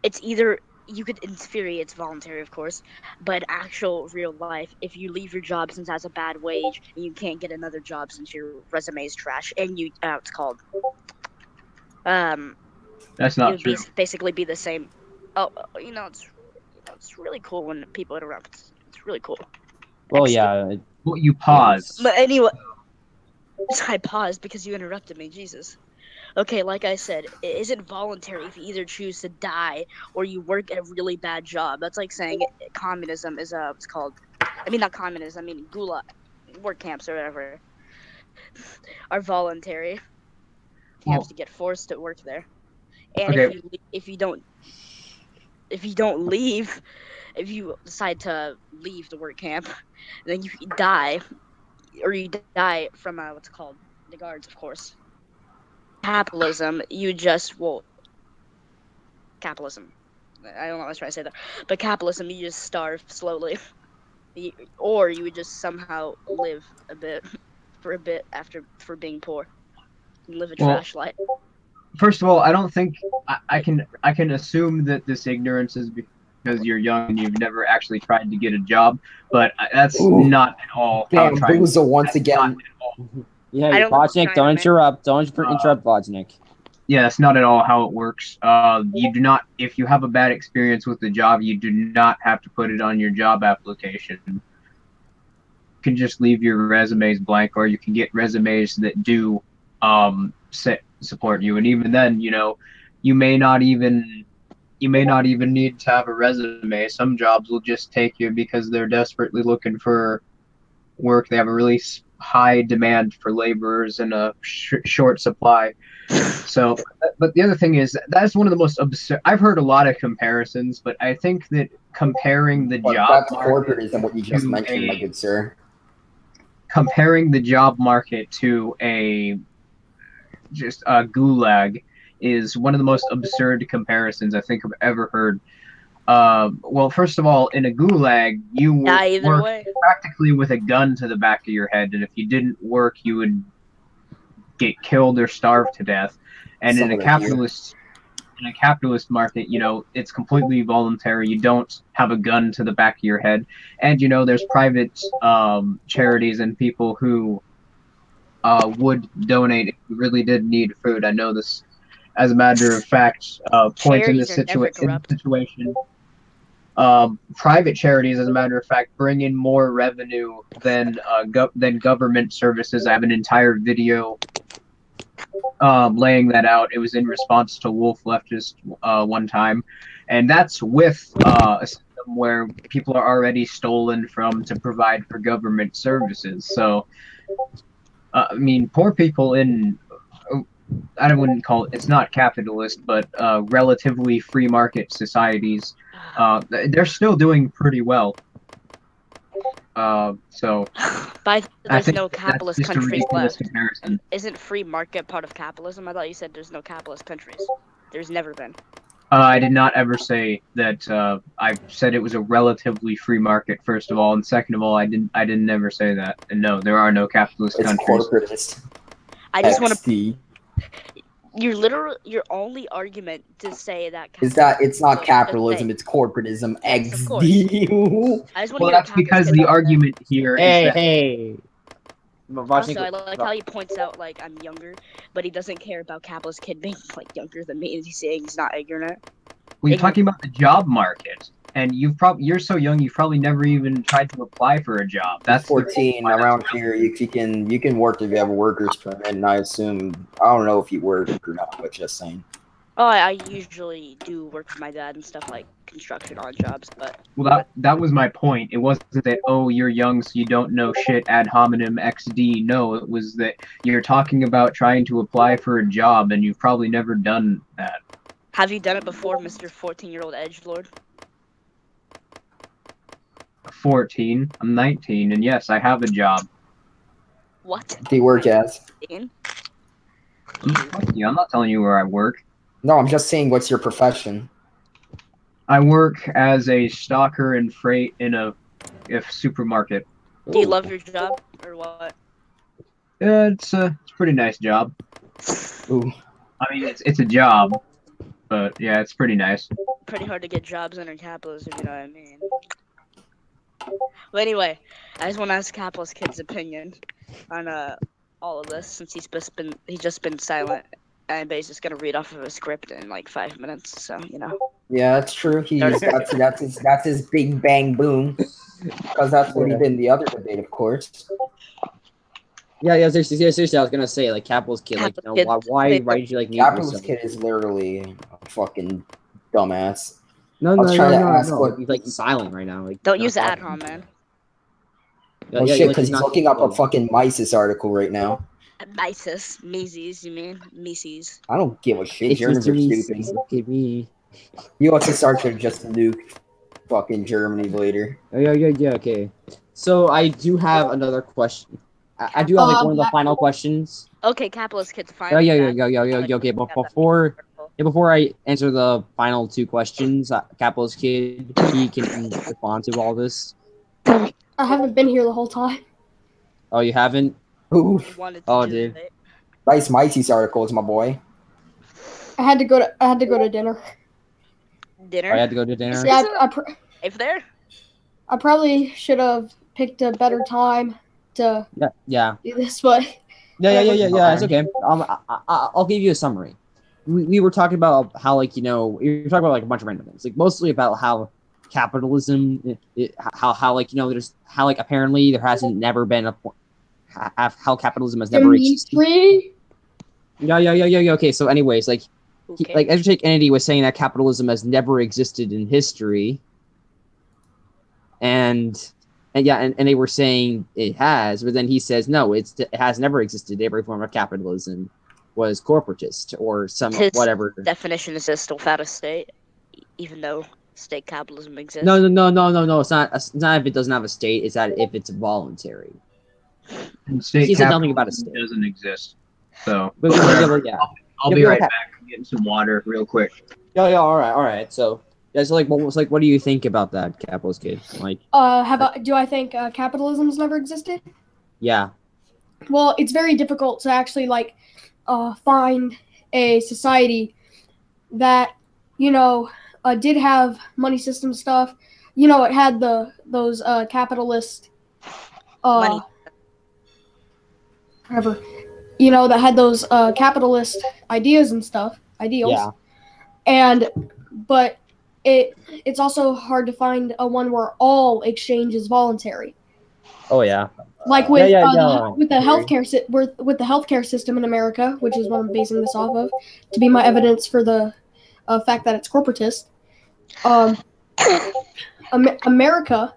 it's either, you could, in theory, it's voluntary, of course, but in actual real life, if you leave your job since that's a bad wage, and you can't get another job since your resume is trash, and you, it's called, that's not true. Basically be the same. Oh, you know, it's really cool when people interrupt. It's really cool. Well, yeah. Well, you pause. But anyway, I paused because you interrupted me. Jesus. Okay, like I said, it isn't voluntary if you either choose to die or you work at a really bad job. That's like saying communism is what's called. I mean, not communism. I mean, gulag, work camps or whatever, are voluntary. You have to get forced to work there, and okay. if you don't leave. If you decide to leave the work camp, then you die, or you die from what's called the guards, of course. Capitalism, capitalism. I don't know what I was trying to say there, but capitalism, you just starve slowly, or you would just somehow live for being poor, and live a trash life. First of all, I don't think I can assume that this ignorance is because you're young and you've never actually tried to get a job, but that's not at all. Damn, Boozer once again. Yeah, Vodnik, don't interrupt. Don't interrupt Vodnik. Yeah, that's not at all how it works. You do not, if you have a bad experience with the job, you do not have to put it on your job application. can just leave your resumes blank, or you can get resumes that do support you. And even then, you know, you may not even need to have a resume. Some jobs will just take you because they're desperately looking for work. They have a really high demand for laborers and a short supply. So, but the other thing is that's one of the most absurd. I've heard a lot of comparisons, but I think that comparing the job that's corporatism, what you just mentioned, my good sir. Comparing the job market to a gulag is one of the most absurd comparisons I think I've ever heard. Well, first of all, in a gulag, you work practically with a gun to the back of your head, and if you didn't work, you would get killed or starve to death. And in a capitalist market, you know, it's completely voluntary. You don't have a gun to the back of your head, and you know, there's private charities and people who would donate if you really did need food. I know this as a matter of fact. Points in this situation. Private charities, as a matter of fact, bring in more revenue than government services. I have an entire video laying that out. It was in response to Wolf Leftist one time, and that's with a system where people are already stolen from to provide for government services. So, I mean, poor people in I wouldn't call it, it's not capitalist, but relatively free market societies, they're still doing pretty well. So, there's no capitalist countries left. Isn't free market part of capitalism? I thought you said there's no capitalist countries. There's never been. I did not ever say that. I said it was a relatively free market, first of all, and second of all, I didn't ever say that. And no, there are no capitalist countries. Corporatist. I just want to. Your only argument to say that is that it's not capitalism, it's corporatism. XD. Well, that's because the argument here is that... Hey. Also, I like how he points out, like, I'm younger, but he doesn't care about capitalist kid being, like, younger than me, and he's saying he's not ignorant. Well, you're talking about the job market, and you're so young, you've probably never even tried to apply for a job. That's 14 around here. You can work if you have a worker's permit, and I assume, I don't know if you work or not, but just saying. Oh, I usually do work for my dad and stuff like construction on jobs, but... Well, that was my point. It wasn't that, oh, you're young so you don't know shit, ad hominem XD. No, it was that you're talking about trying to apply for a job, and you've probably never done that. Have you done it before, Mr. 14-year-old edgelord? 14. I'm 19, and yes, I have a job. What? Do you work as? Yeah, I'm not telling you where I work. No, I'm just saying, what's your profession? I work as a stocker and freight in a supermarket. Do you love your job, or what? Yeah, it's a pretty nice job. Ooh. I mean, it's a job, but yeah, it's pretty nice. Pretty hard to get jobs under capitalism, if you know what I mean. But anyway, I just want to ask Capitalist Kid's opinion on all of this, since he's just been silent. And he's just gonna read off of a script in like 5 minutes, so you know. Yeah, that's true. That's his big bang boom, because that's what he did in the other debate, of course. Yeah. Seriously, I was gonna say, like, Capitalist Kid, like, you know, why did you like mute Capitalist Kid is literally a fucking dumbass. No. He's like silent right now. Like, don't use the ad hom, man. Oh shit, because he's looking up a fucking Mises article right now. Mises, you mean? Mises. I don't give a shit. Germans are stupid. Look at me. USSR should just nuke fucking Germany later. Oh, yeah, okay. So I do have another question. I do have like one of the final questions. Okay, Capitalist Kid's final. Yeah. Okay, but before I answer the final two questions, Capitalist Kid, he can respond to all this. I haven't been here the whole time. Oh, you haven't? Ooh. Oh, dude. Nice Mises articles, my boy. I had to go to dinner. Dinner? I had to go to dinner? Yeah, if there? I probably should have picked a better time to do this, but... Yeah, it's okay. I'll give you a summary. We were talking about how, like, you know, we were talking about, like, a bunch of random things. Like, mostly about how capitalism, how like there's how like apparently there hasn't never been a how capitalism has never existed. Yeah. Okay, so anyways, like Edgerton Kennedy was saying that capitalism has never existed in history, and they were saying it has, but then he says no, it has never existed. Every form of capitalism was corporatist or some whatever definition is still without a state, even though state capitalism exists. No. It's not. It's not if it doesn't have a state. It's that if it's voluntary. And state he said nothing about a state. Doesn't exist. So yeah. I'll be right back. I'm getting some water real quick. Yeah. All right. So that's like what do you think about that, capitalist kid? Like, do I think capitalism's never existed? Yeah. Well, it's very difficult to actually find a society that did have money system stuff. It had those capitalist money. Whatever. That had those capitalist ideals and stuff. Yeah. But it's also hard to find a one where all exchange is voluntary. Oh yeah. Like with the healthcare system in America, which is what I'm basing this off of, to be my evidence for the fact that it's corporatist. America,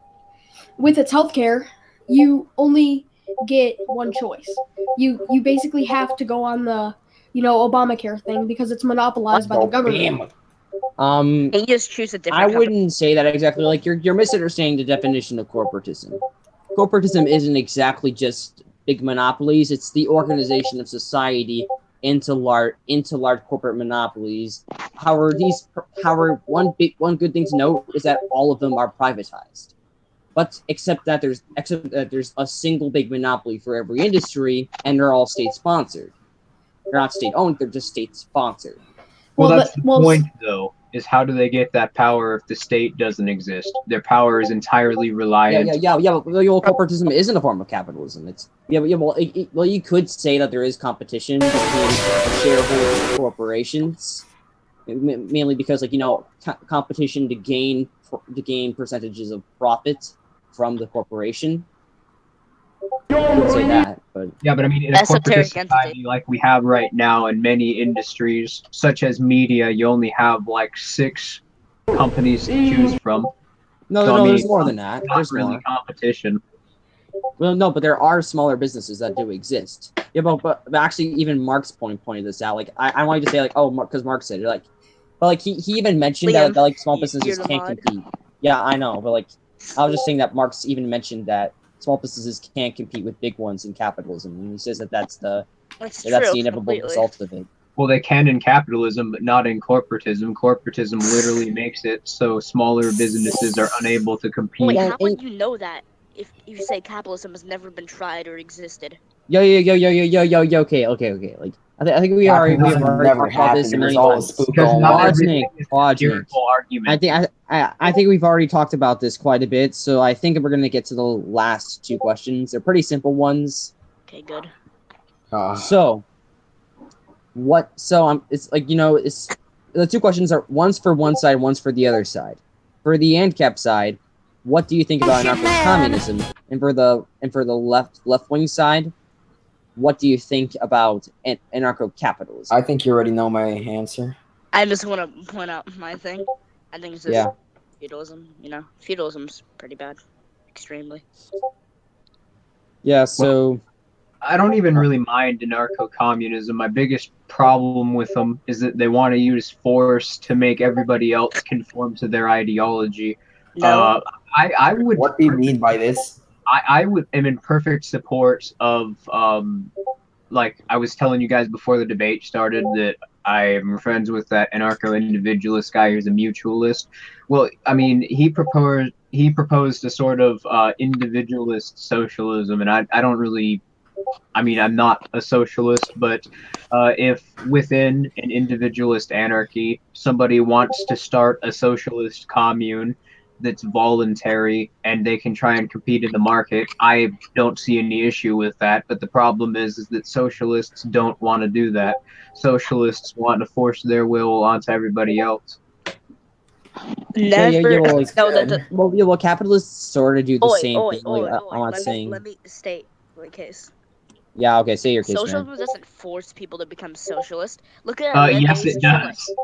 with its healthcare, you only get one choice. You basically have to go on the Obamacare thing because it's monopolized by the government. You just choose a different. I wouldn't say that exactly. Like you're misunderstanding the definition of corporatism. Corporatism isn't exactly just big monopolies. It's the organization of society into large corporate monopolies. However, one good thing to note is that all of them are privatized. But except that there's a single big monopoly for every industry, and they're all state sponsored. They're not state owned; they're just state sponsored. Well, that's the point, though. Is how do they get that power if the state doesn't exist? Their power is entirely reliant. Yeah. Well, corporatism isn't a form of capitalism. It's well, you could say that there is competition between shareholders and corporations, mainly because competition to gain percentages of profit from the corporation. You could say that, but yeah, but I mean, in a corporate society like we have right now in many industries, such as media, you only have like 6 companies to choose from. No, there's more than that. There's really more competition. Well, no, but there are smaller businesses that do exist. Yeah, but actually, even Mark's pointed this out. Like, I wanted to say because Mark said it. But he even mentioned that small businesses can't compete. Yeah, I know, but I was just saying that Mark's even mentioned that small businesses can't compete with big ones in capitalism, and he says that's the inevitable result of it. Well, they can in capitalism, but not in corporatism. Corporatism literally makes it so smaller businesses are unable to compete. Wait, how would you know that if you say capitalism has never been tried or existed? Yo. Okay. Like, I think we already talked about this a million times. I think we've already talked about this quite a bit, so I think we're gonna get to the last 2 questions. They're pretty simple ones. Okay, good. It's the 2 questions are one's for one side, one's for the other side. For the ancap side, what do you think about anarcho-communism? And for the left wing side, what do you think about anarcho-capitalism? I think you already know my answer. I just want to point out my thing. I think it's just feudalism. Feudalism's pretty bad, extremely. Yeah. So. Well, I don't even really mind anarcho-communism. My biggest problem with them is that they want to use force to make everybody else conform to their ideology. No. I would. What do you mean by this? I am in perfect support of, like I was telling you guys before the debate started that I am friends with that anarcho-individualist guy who's a mutualist. Well, I mean, he proposed a sort of individualist socialism, and I don't really. I mean, I'm not a socialist, but if within an individualist anarchy, somebody wants to start a socialist commune that's voluntary and they can try and compete in the market, I don't see any issue with that. But the problem is that socialists don't want to do that. Socialists want to force their will onto everybody else. Never. Yeah, well, no, well, capitalists sort of do the same thing. I'm not let saying. let me state my case. Yeah, okay, say your case, Socialism man. doesn't force people to become socialist. Look at Allende's yes, it does.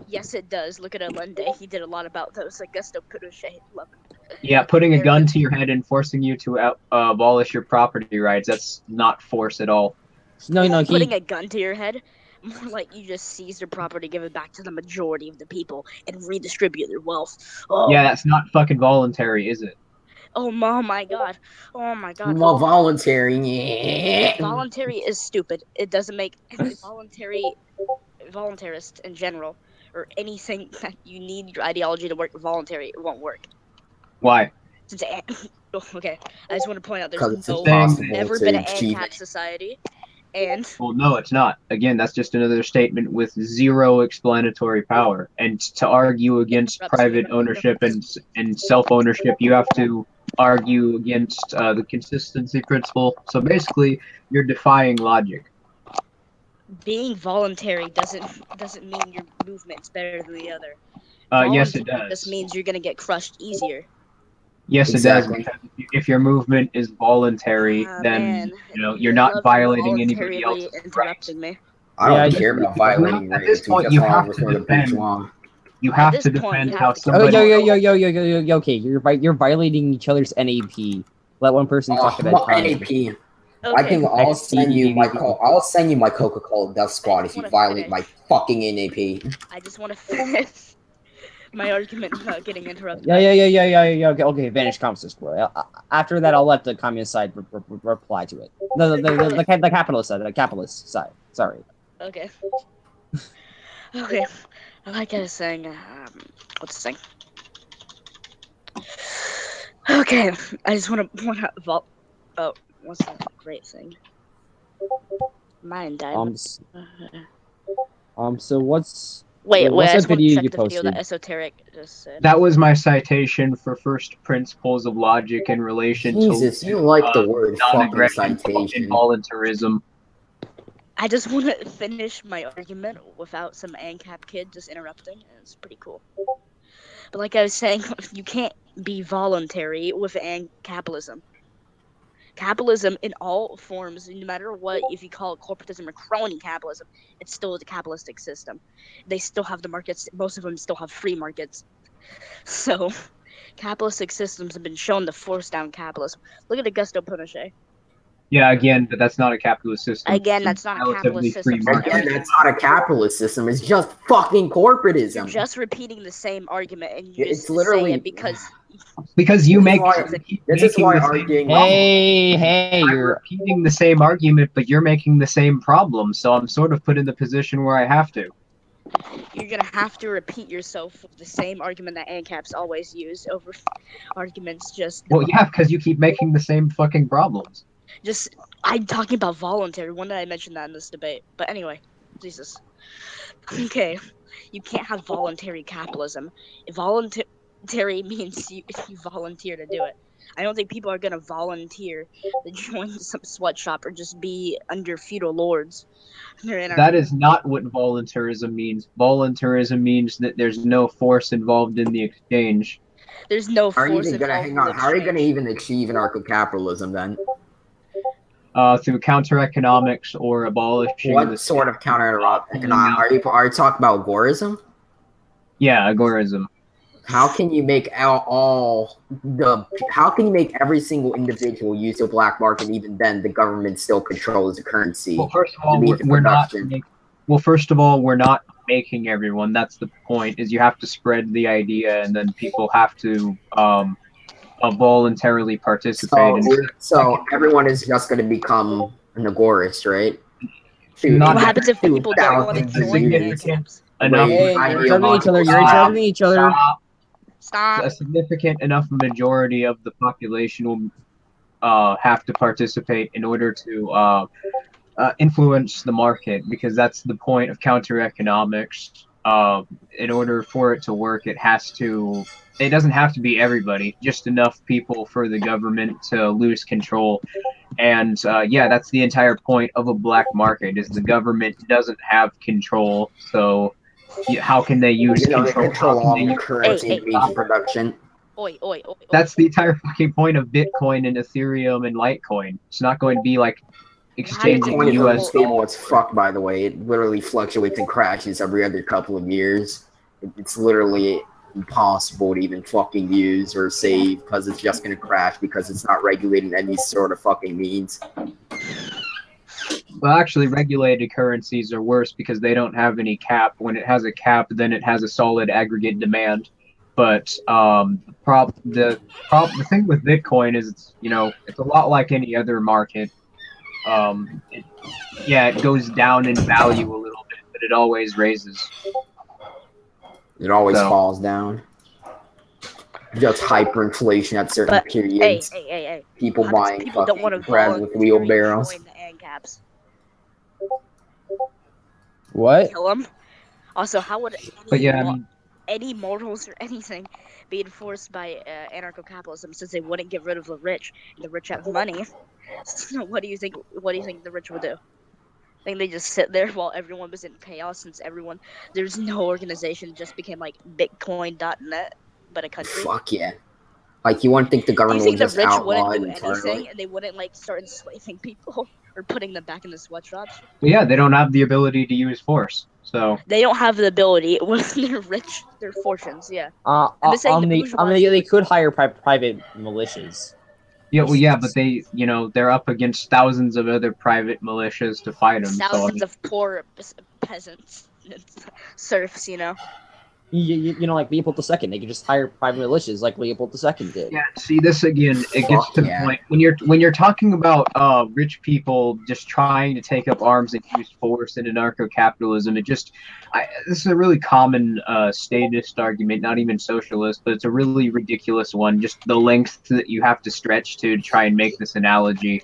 Yes, it does. Look at Allende. He did a lot about those. Augusto Pinochet. Love him. Yeah, putting a gun to your head and forcing you to abolish your property rights—that's not force at all. No, putting a gun to your head, more like you just seize their property, give it back to the majority of the people, and redistribute their wealth. Oh. Yeah, that's not fucking voluntary, is it? Oh my god. Oh my god. Well, voluntary. Yeah. Voluntary is stupid. It doesn't make voluntarist in general, or anything that you need your ideology to work voluntary, it won't work. Why? Since okay, I just want to point out there's never been an ancap society. And well, no, it's not. Again, that's just another statement with zero explanatory power. And to argue against private ownership and self-ownership, you have to argue against the consistency principle. So basically, you're defying logic. Being voluntary doesn't mean your movement's better than the other. Yes, it does. Just means you're gonna get crushed easier. Yes, exactly. It does. Because if your movement is voluntary, then you're not violating anybody else's rights. Me. I don't care about violating rights. At this point, you have to defend. You have to defend how somebody. Yo. Okay, you're violating each other's NAP. Let one person talk about NAP. Okay. I think I'll send you my Coca-Cola Death Squad if you violate my fucking NAP. I just want to finish my argument without getting interrupted. Yeah. Okay, vanish communist square. After that, I'll let the communist side reply to it. The capitalist side. The capitalist side. Sorry. Okay. Okay. Like I was saying, what's the thing? Okay, I just want to point out what's that great thing? Mine died. So what's... Wait, what's I just that video you check the posted? video that Esoteric just said. That was my citation for first principles of logic in relation to... Jesus, you like the word fucking citation. Voluntarism. I just want to finish my argument without some ANCAP kid just interrupting. It's pretty cool. But like I was saying, you can't be voluntary with capitalism. Capitalism in all forms, no matter what, if you call it corporatism or crony capitalism, it's still a capitalistic system. They still have the markets. Most of them still have free markets. So, capitalistic systems have been shown to force down capitalism. Look at Augusto Pinochet. Yeah, again, but that's not a capitalist system. Again, that's not a capitalist system. Again, that's not a capitalist system. It's just fucking corporatism. You're just repeating the same argument, and you just literally say it because you make. This is why arguing. Hey, you're repeating the same argument, but you're making the same problem. So I'm sort of put in the position where I have to. You're gonna have to repeat yourself with the same argument that ANCAPs always use over arguments. Just well, yeah, because you keep making the same fucking problems. I'm talking about voluntary. When did I mention that in this debate? But anyway, Jesus. Okay, you can't have voluntary capitalism. Voluntary means you volunteer to do it. I don't think people are gonna volunteer to join some sweatshop or just be under feudal lords. That is not what voluntarism means. Voluntarism means that there's no force involved in the exchange. There's no force involved. How are you gonna even achieve anarcho-capitalism then? Through counter-economics or abolishing... What sort of counter-economics? Are you talking about agorism? Yeah, agorism. How can you make how can you make every single individual use the black market, and even then the government still controls the currency? Well, first of all, we're not making everyone. That's the point, is you have to spread the idea, and then people have to voluntarily participate. So everyone is just going to become an agorist, right? What happens if people don't want to join ANCAPs? You're interrupting each other. Stop. A significant enough majority of the population will have to participate in order to influence the market, because that's the point of counter-economics. In order for it to work, it doesn't have to be everybody, just enough people for the government to lose control. And yeah, that's the entire point of a black market, is the government doesn't have control. So how can they use control all the use currency Hey, and means of production. Oi, oi, oi, oi. That's the entire fucking point of Bitcoin and Ethereum and Litecoin. It's not going to be like exchanging Bitcoin is US unstable as fuck, by the way. It literally fluctuates and crashes every other couple of years. It's literally impossible to even fucking use or save because it's just gonna crash because it's not regulated in any sort of fucking means. Well, actually, regulated currencies are worse because they don't have any cap. When it has a cap, then it has a solid aggregate demand. But the thing with Bitcoin is it's a lot like any other market. It goes down in value a little bit, but it always raises. It always falls down. Just hyperinflation at certain periods. Hey. People buying people don't want to bread with wheelbarrows. join the ANCAPs. What? Kill them. Also, how would any morals or anything be enforced by anarcho-capitalism since they wouldn't get rid of the rich? And the rich have money. So what do you think? What do you think the rich would do? I think they just sit there while everyone was in chaos since there's no organization, just became like Bitcoin.net, but a country. Fuck yeah. Like, you wouldn't think the Do you government think would the just rich outlaw wouldn't it do entirely? anything and they wouldn't like start enslaving people or putting them back in the sweatshops? Yeah, they don't have the ability to use force, so They don't have the ability when they're rich, their fortunes. Yeah. I'm just saying they could hire private militias. yeah, but they're up against thousands of other private militias to fight them. Thousands of poor peasants, serfs, Like Leopold II, they could just hire private militias like Leopold II did. Yeah, see, this again, it gets to the point when you're talking about rich people just trying to take up arms and use force in anarcho-capitalism. This is a really common statist argument, not even socialist, but it's a really ridiculous one. Just the length that you have to stretch to try and make this analogy.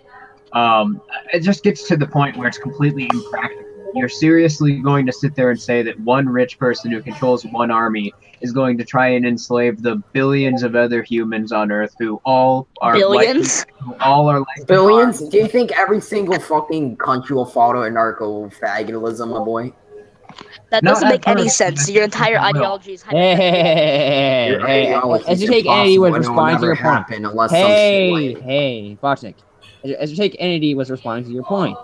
It just gets to the point where it's completely impractical. You're seriously going to sit there and say that one rich person who controls one army is going to try and enslave the billions of other humans on Earth who all are billions? Billions? Do you think every single fucking country will follow anarcho-faggotalism, my boy? That doesn't make any sense. Your entire ideology is Hey, as you take entity was responding to your point. Hey, Bochnik. As you take entity was responding to your point.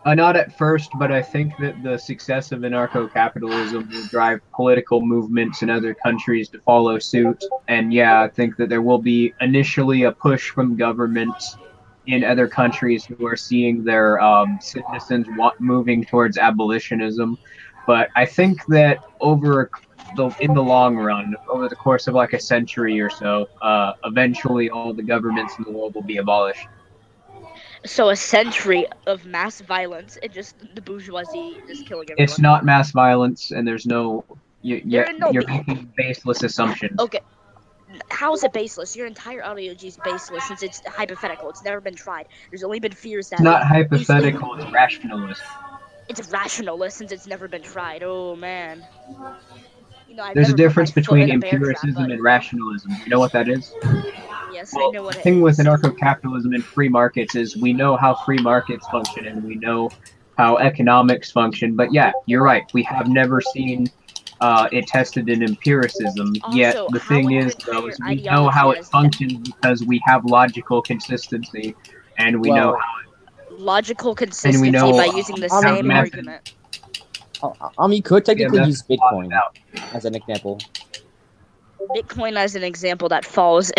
Not at first, but I think that the success of anarcho-capitalism will drive political movements in other countries to follow suit. And yeah, I think that there will be initially a push from governments in other countries who are seeing their citizens moving towards abolitionism. But I think that in the long run, over the course of like a century or so, eventually all the governments in the world will be abolished. So a century of mass violence and just the bourgeoisie just killing everyone. It's not mass violence, and there's you're making baseless assumptions. Okay, how is it baseless? Your entire ideology is baseless since it's hypothetical. It's never been tried. There's only been fears that. It's not hypothetical. It's rationalist. It's rationalist since it's never been tried. Oh man. There's a difference between empiricism and rationalism. You know what that is? Yes, I know what it is. The thing with anarcho-capitalism and free markets is we know how free markets function and we know how economics function. But yeah, you're right. We have never seen it tested in empiricism. Also, yet the thing is, though, is we know how it functions because we have logical consistency, and we know how logical consistency by using the same argument. You could technically use Bitcoin as an example. Bitcoin as an example that falls.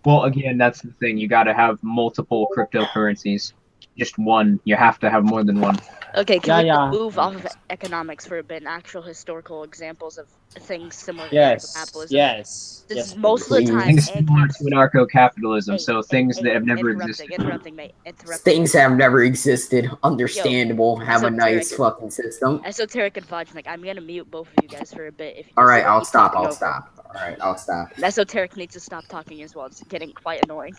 Well, again, that's the thing. You got to have multiple cryptocurrencies. Just one. You have to have more than one. Okay, can we move off of economics for a bit and actual historical examples of things similar to capitalism? Yes. Most of the time, things similar to anarcho-capitalism, so things that have never existed. Interrupting. Things have never existed. Understandable. Have a nice fucking system. Esoteric and Vodnik. I'm gonna mute both of you guys for a bit. Alright, I'll stop. Alright, I'll stop. Esoteric needs to stop talking as well. It's getting quite annoying.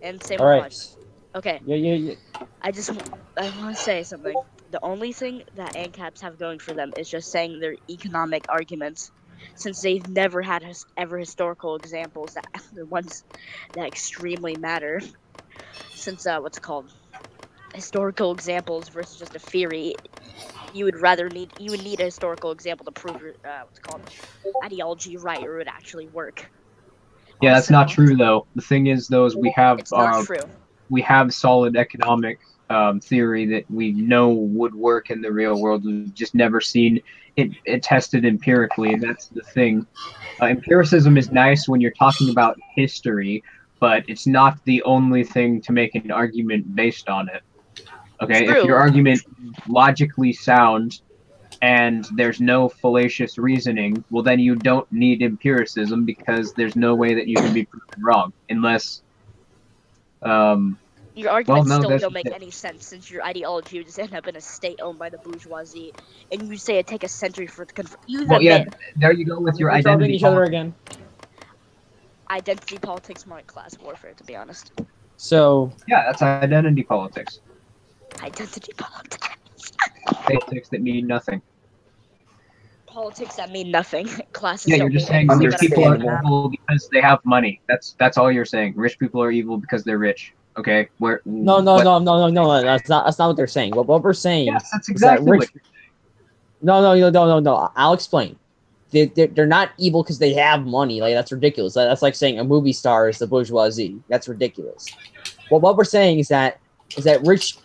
And same with Vodnik. Okay. Yeah. I want to say something. The only thing that ANCAPs have going for them is just saying their economic arguments, since they've never had historical examples the ones that extremely matter. Since historical examples versus just a theory, you would need a historical example to prove your what's it called ideology right, or it would actually work. Yeah, that's Also, not true though. The thing is, though, is it's not true. we have solid economic theory that we know would work in the real world. We've just never seen it tested empirically, and that's the thing. Empiricism is nice when you're talking about history, but it's not the only thing to make an argument based on it. Okay, if your argument is logically sound and there's no fallacious reasoning, well, then you don't need empiricism because there's no way that you can be proven wrong unless. Your arguments still don't make any sense since your ideology would just end up in a state owned by the bourgeoisie, and you say it take a century for it to confirm. Well, yeah, there you go with your identity. Each other again. Identity politics more like class warfare, to be honest. So yeah, that's identity politics. Identity politics. Politics that mean nothing. Politics that mean nothing. Classes. Yeah, you're just saying rich people are evil because they have money. That's all you're saying. Rich people are evil because they're rich. Okay, no. That's not what they're saying. What we're saying. Yes, that's exactly. No. I'll explain. They're not evil because they have money. Like that's ridiculous. That's like saying a movie star is the bourgeoisie. That's ridiculous. Well, what we're saying is that rich.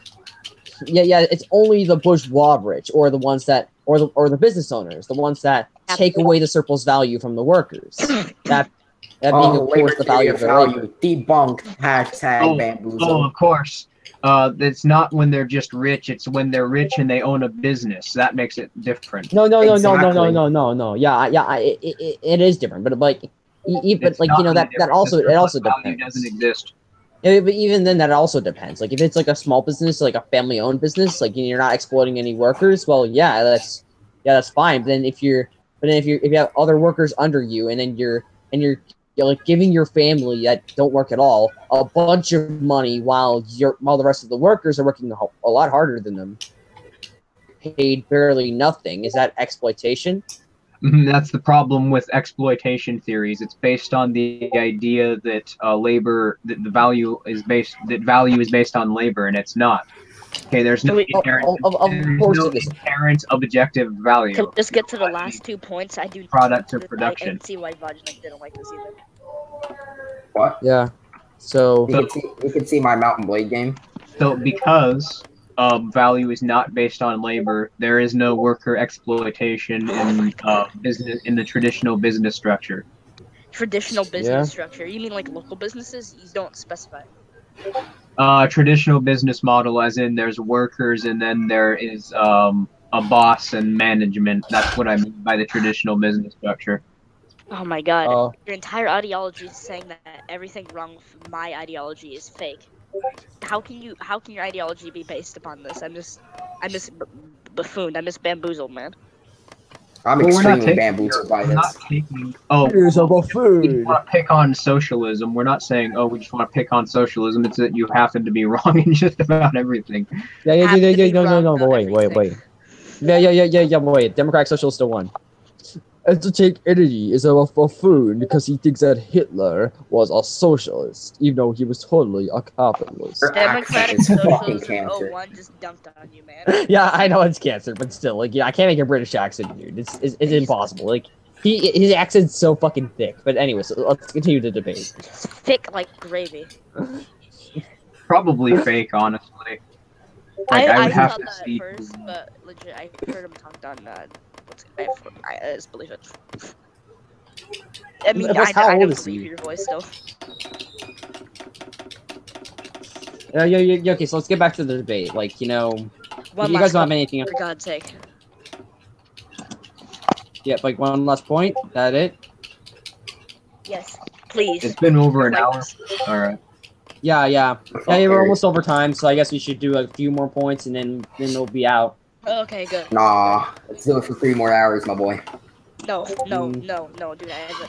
Yeah. It's only the bourgeois rich, or the ones that, or the business owners, the ones that take away the surplus value from the workers. That being, of course, the value of their labor. Debunked. Hashtag bamboozle. Oh, of course. It's not when they're just rich. It's when they're rich and they own a business. That makes it different. No. Yeah. It is different, but like, that also depends. Doesn't exist. Yeah, but even then, that also depends. Like, if it's like a small business, like a family-owned business, like you're not exploiting any workers, well, that's fine. But then if you have other workers under you, and then you're like giving your family that don't work at all a bunch of money while the rest of the workers are working a lot harder than them, paid barely nothing, is that exploitation? That's the problem with exploitation theories. It's based on the idea that value is based on labor, and it's not. Okay, there's no inherent objective value. Can we just get to the last 2 points? I do product of production. I can see why Vajnik didn't like this either. What? Yeah. So you can see my Mountain Blade game. So because value is not based on labor, there is no worker exploitation in business, in the traditional business structure. Traditional business structure? You mean like local businesses? You don't specify. Traditional business model, as in there's workers and then there is a boss and management. That's what I mean by the traditional business structure. Oh my god. Your entire ideology is saying that everything wrong with my ideology is fake. How can your ideology be based upon this? I'm just buffooned. I'm just bamboozled, man. I'm extremely bamboozled by this. Here's a buffoon. We want to pick on socialism. We're not saying, we just want to pick on socialism. It's that you happen to be wrong in just about everything. No, wait. Yeah, wait. Democratic Socialist still won. And to take energy is a buffoon because he thinks that Hitler was a socialist, even though he was totally a capitalist. Democratic Socialism 01 just dunked on you, man. Yeah, I know it's cancer, but still, like, I can't make a British accent, dude. It's impossible. Like, his accent's so fucking thick. But anyway, so let's continue the debate. It's thick like gravy. Probably fake, honestly. Like, I would have to see. First, but legit, I heard him talk on I just believe it. I mean, I don't believe your voice still. Yeah, okay, so let's get back to the debate. Like, you know, if you guys don't have anything else. For God's sake. Yeah, like one last point. That it? Yes, please. It's been over an hour. Alright. Yeah, we're almost over time, so I guess we should do a few more points and then we'll be out. Okay, good. Nah, let's do it for 3 more hours, my boy. No, dude. I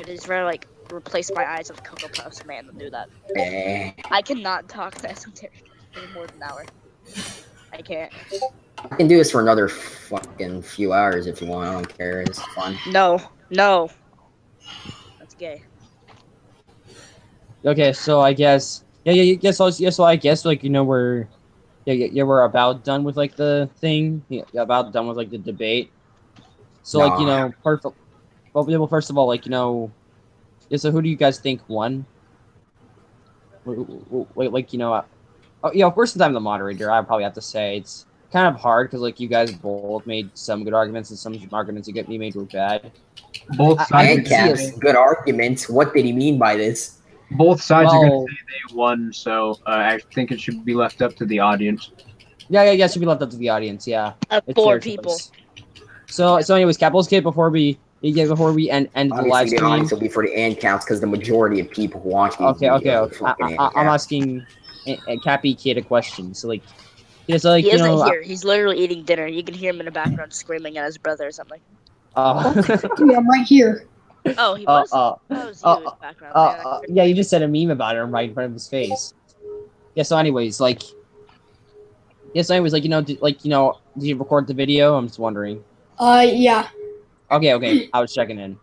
just rather like replace my eyes with Cocoa Puffs, man, than do that. I cannot talk to esoteric for more than an hour. I can't. I can do this for another fucking few hours if you want. I don't care. It's fun. No. That's gay. Okay, so I guess So I guess like we're we're about done with like the thing. Yeah, about done with like the debate. So like perfect. Well, first of all, like so who do you guys think won? Wait, like first time the moderator, I probably have to say it's kind of hard because like you guys both made some good arguments and some arguments that get me made were bad. Both sides. Ancap's good arguments. What did he mean by this? Both sides are going to say they won, so I think it should be left up to the audience. Yeah, it should be left up to the audience. Yeah, four people. Choice. So anyways, Capital's Kid, before we end the live stream, the audience will be for the ancaps because the majority of people who watch these videos I'm asking Cappy Kid a question. So like, he isn't here. He's literally eating dinner. You can hear him in the background screaming at his brother or something. I'm right here. Oh, he was. Background. Yeah, you just said a meme about him right in front of his face. Yeah. So anyways, like, did you record the video? I'm just wondering. Yeah. Okay. I was checking in.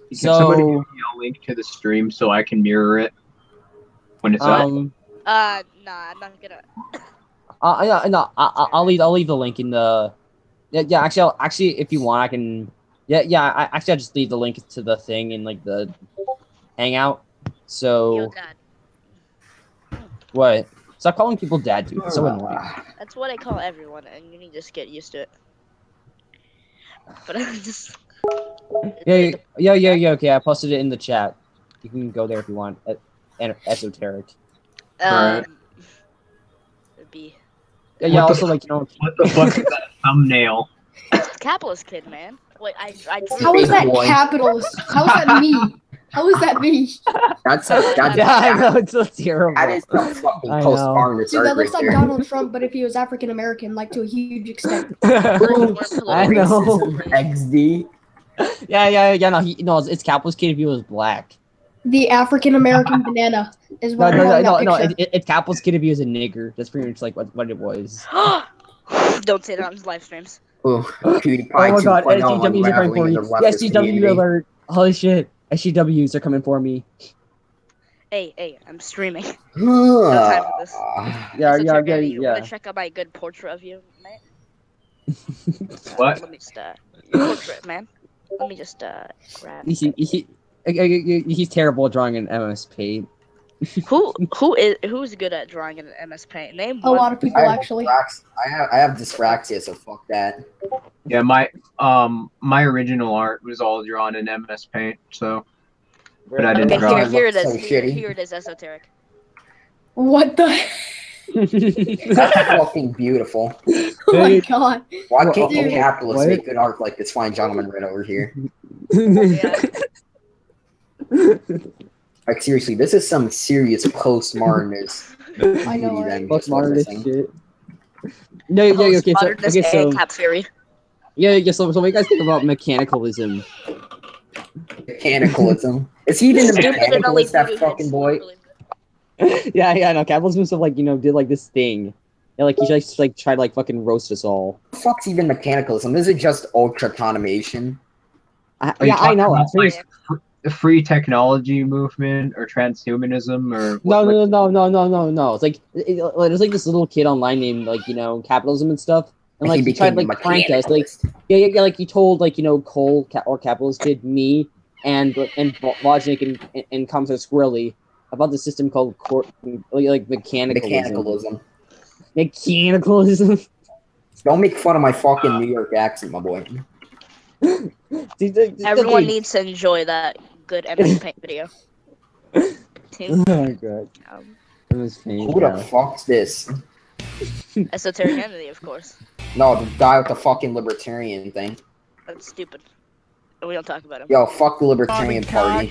Can somebody give me a link to the stream so I can mirror it when it's up? Nah, I'm not gonna. I'll leave the link in the. Yeah. Actually, if you want, I can. Yeah. I'll just leave the link to the thing in like the Hangout. So. Yo, Dad. What? Stop calling people dad, dude. It's so annoying. That's what I call everyone, and you need to just get used to it. But I just. Yeah. Okay, I posted it in the chat. You can go there if you want. Esoteric. It'd be. Yeah. Also, what the fuck is that thumbnail? Capitalist Kid, man. Wait, I How is that capitalist? How is that me? How is that me? That's I know, it's so terrible. That is the fucking postmodernist. Dude, that looks like Donald Trump, but if he was African American, like to a huge extent. I know. XD. No, it's Capitalist Kid if he was black. The African American banana is what it's Capitalist Kid if he was a nigger. That's pretty much like what it was. Don't say that on his live streams. Oh my god, SGWs are coming for me. SGW alert. Holy shit. SGWs are coming for me. Hey, I'm streaming. No time for this. Yeah. You want to check out my good portrait of you, man? What? Let me just, portrait, man. Let me just, grab He's terrible at drawing in MS Paint. Who's good at drawing in MS Paint? Name a lot of people actually. I have dyspraxia, so fuck that. Yeah, my original art was all drawn in MS Paint, so but I didn't draw it. Here it is. Here it is, Esoteric. What the? That's fucking beautiful. Oh my god. Why can't you capitalists make good art like this fine gentleman right over here? Like seriously, this is some serious postmodernist. I know, right? Postmodernist shit. Okay, so ancap theory. So what do you guys think about mechanicalism? Mechanicalism? Is he even a mechanicalist, that fucking boy? Yeah, no, capitalism stuff like did like this thing. Yeah, like he just like tried to like fucking roast us all. What the fuck's even mechanicalism? Is it just ultra automation? I know. The free technology movement or transhumanism or no. It's like there's like this little kid online named capitalism and stuff, and like he tried to like prank us, like like he told Cole or Capitalist Kid, me and Logic and Comes Out Squirrely about the system called mechanicalism. Mechanicalism. Don't make fun of my fucking New York accent, my boy. Everyone needs to enjoy that good MS Paint video. Oh my god. Who the fuck's this? Esoteric Entity, of course. No, the guy with the fucking libertarian thing. That's stupid. We don't talk about him. Yo, fuck the libertarian party.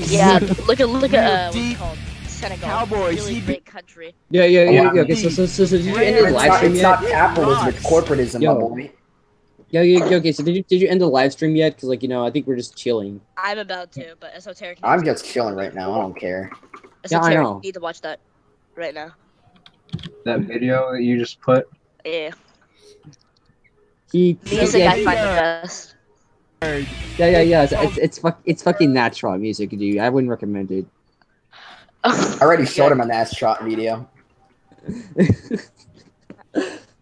Yeah, look at what's it called? Senegal. Cowboys. Really great country. Yeah. Okay, so did you end the live stream yet? It's not capitalism, it's corporatism, my boy. Okay, so did you end the live stream yet? Because I think we're just chilling. I'm about to, but Esoteric. I'm just chilling right now. I don't care. Esoteric, I know. You need to watch that right now. That video that you just put. Yeah. Music I find the best. Yeah. It's fucking natural music, dude. I wouldn't recommend it. I already showed him an ass shot video.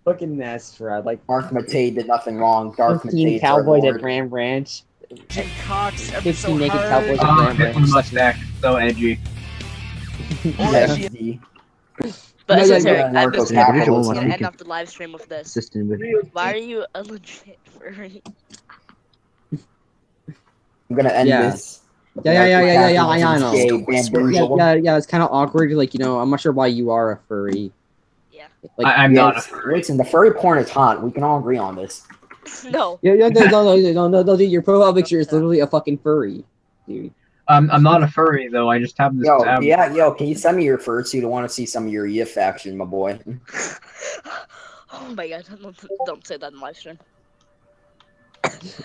Fucking Nestra, like Mark Matei did nothing wrong. Dark 15 Mate's Cowboys our at Ram Ranch. Jake Cox, 15 naked Cowboys at Oh, Ram hit my Ranch. mustache. So edgy. Lord. But No, it's yeah, Eric, I'm just yeah, gonna visual end off the live stream with this. Assistant with Why are you a legit furry? I'm gonna end Yeah. this. Yeah, I know. Bamboozle. Yeah, it's kind of awkward. Like, you know, I'm not sure why you are a furry. Yeah. Like, I'm not a Yes, furry. listen, the furry porn is hot. We can all agree on this. No. no, dude, your profile picture is literally a fucking furry, dude. I'm not a furry though. I just have this. Yo, can you send me your fursuit? I want to see some of your yiff action, my boy. Oh my god, don't say that in live stream.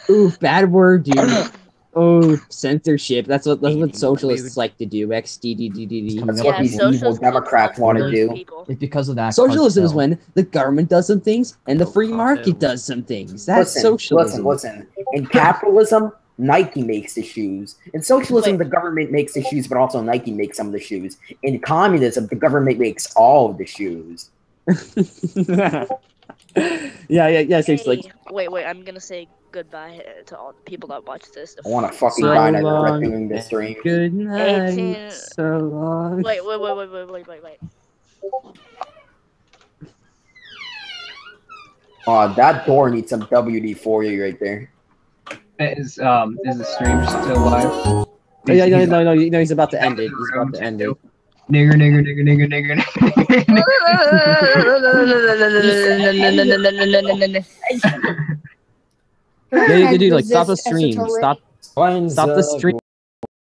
Ooh, bad word, dude. Oh, censorship. That's what socialists like to do. XDDDD. That's Yeah, what these evil socialists Democrats want to love do. people. It's because of that. Socialism is cartel. when the government does some things and the free market does some things. That's socialism. Listen. In capitalism, Nike makes the shoes. In socialism, the government makes the shoes, but also Nike makes some of the shoes. In communism, the government makes all of the shoes. yeah. Seriously. Hey, wait. I'm gonna say goodbye to all the people that watch this. I want to fucking So die never long. doing this stream. Good night. 18. So long. Wait. That door needs some WD-40 right there. Is the stream still live? No, he's about to end it. He's about to end it. Nigger. Yeah, dude, like, stop the stream. Stop the stream.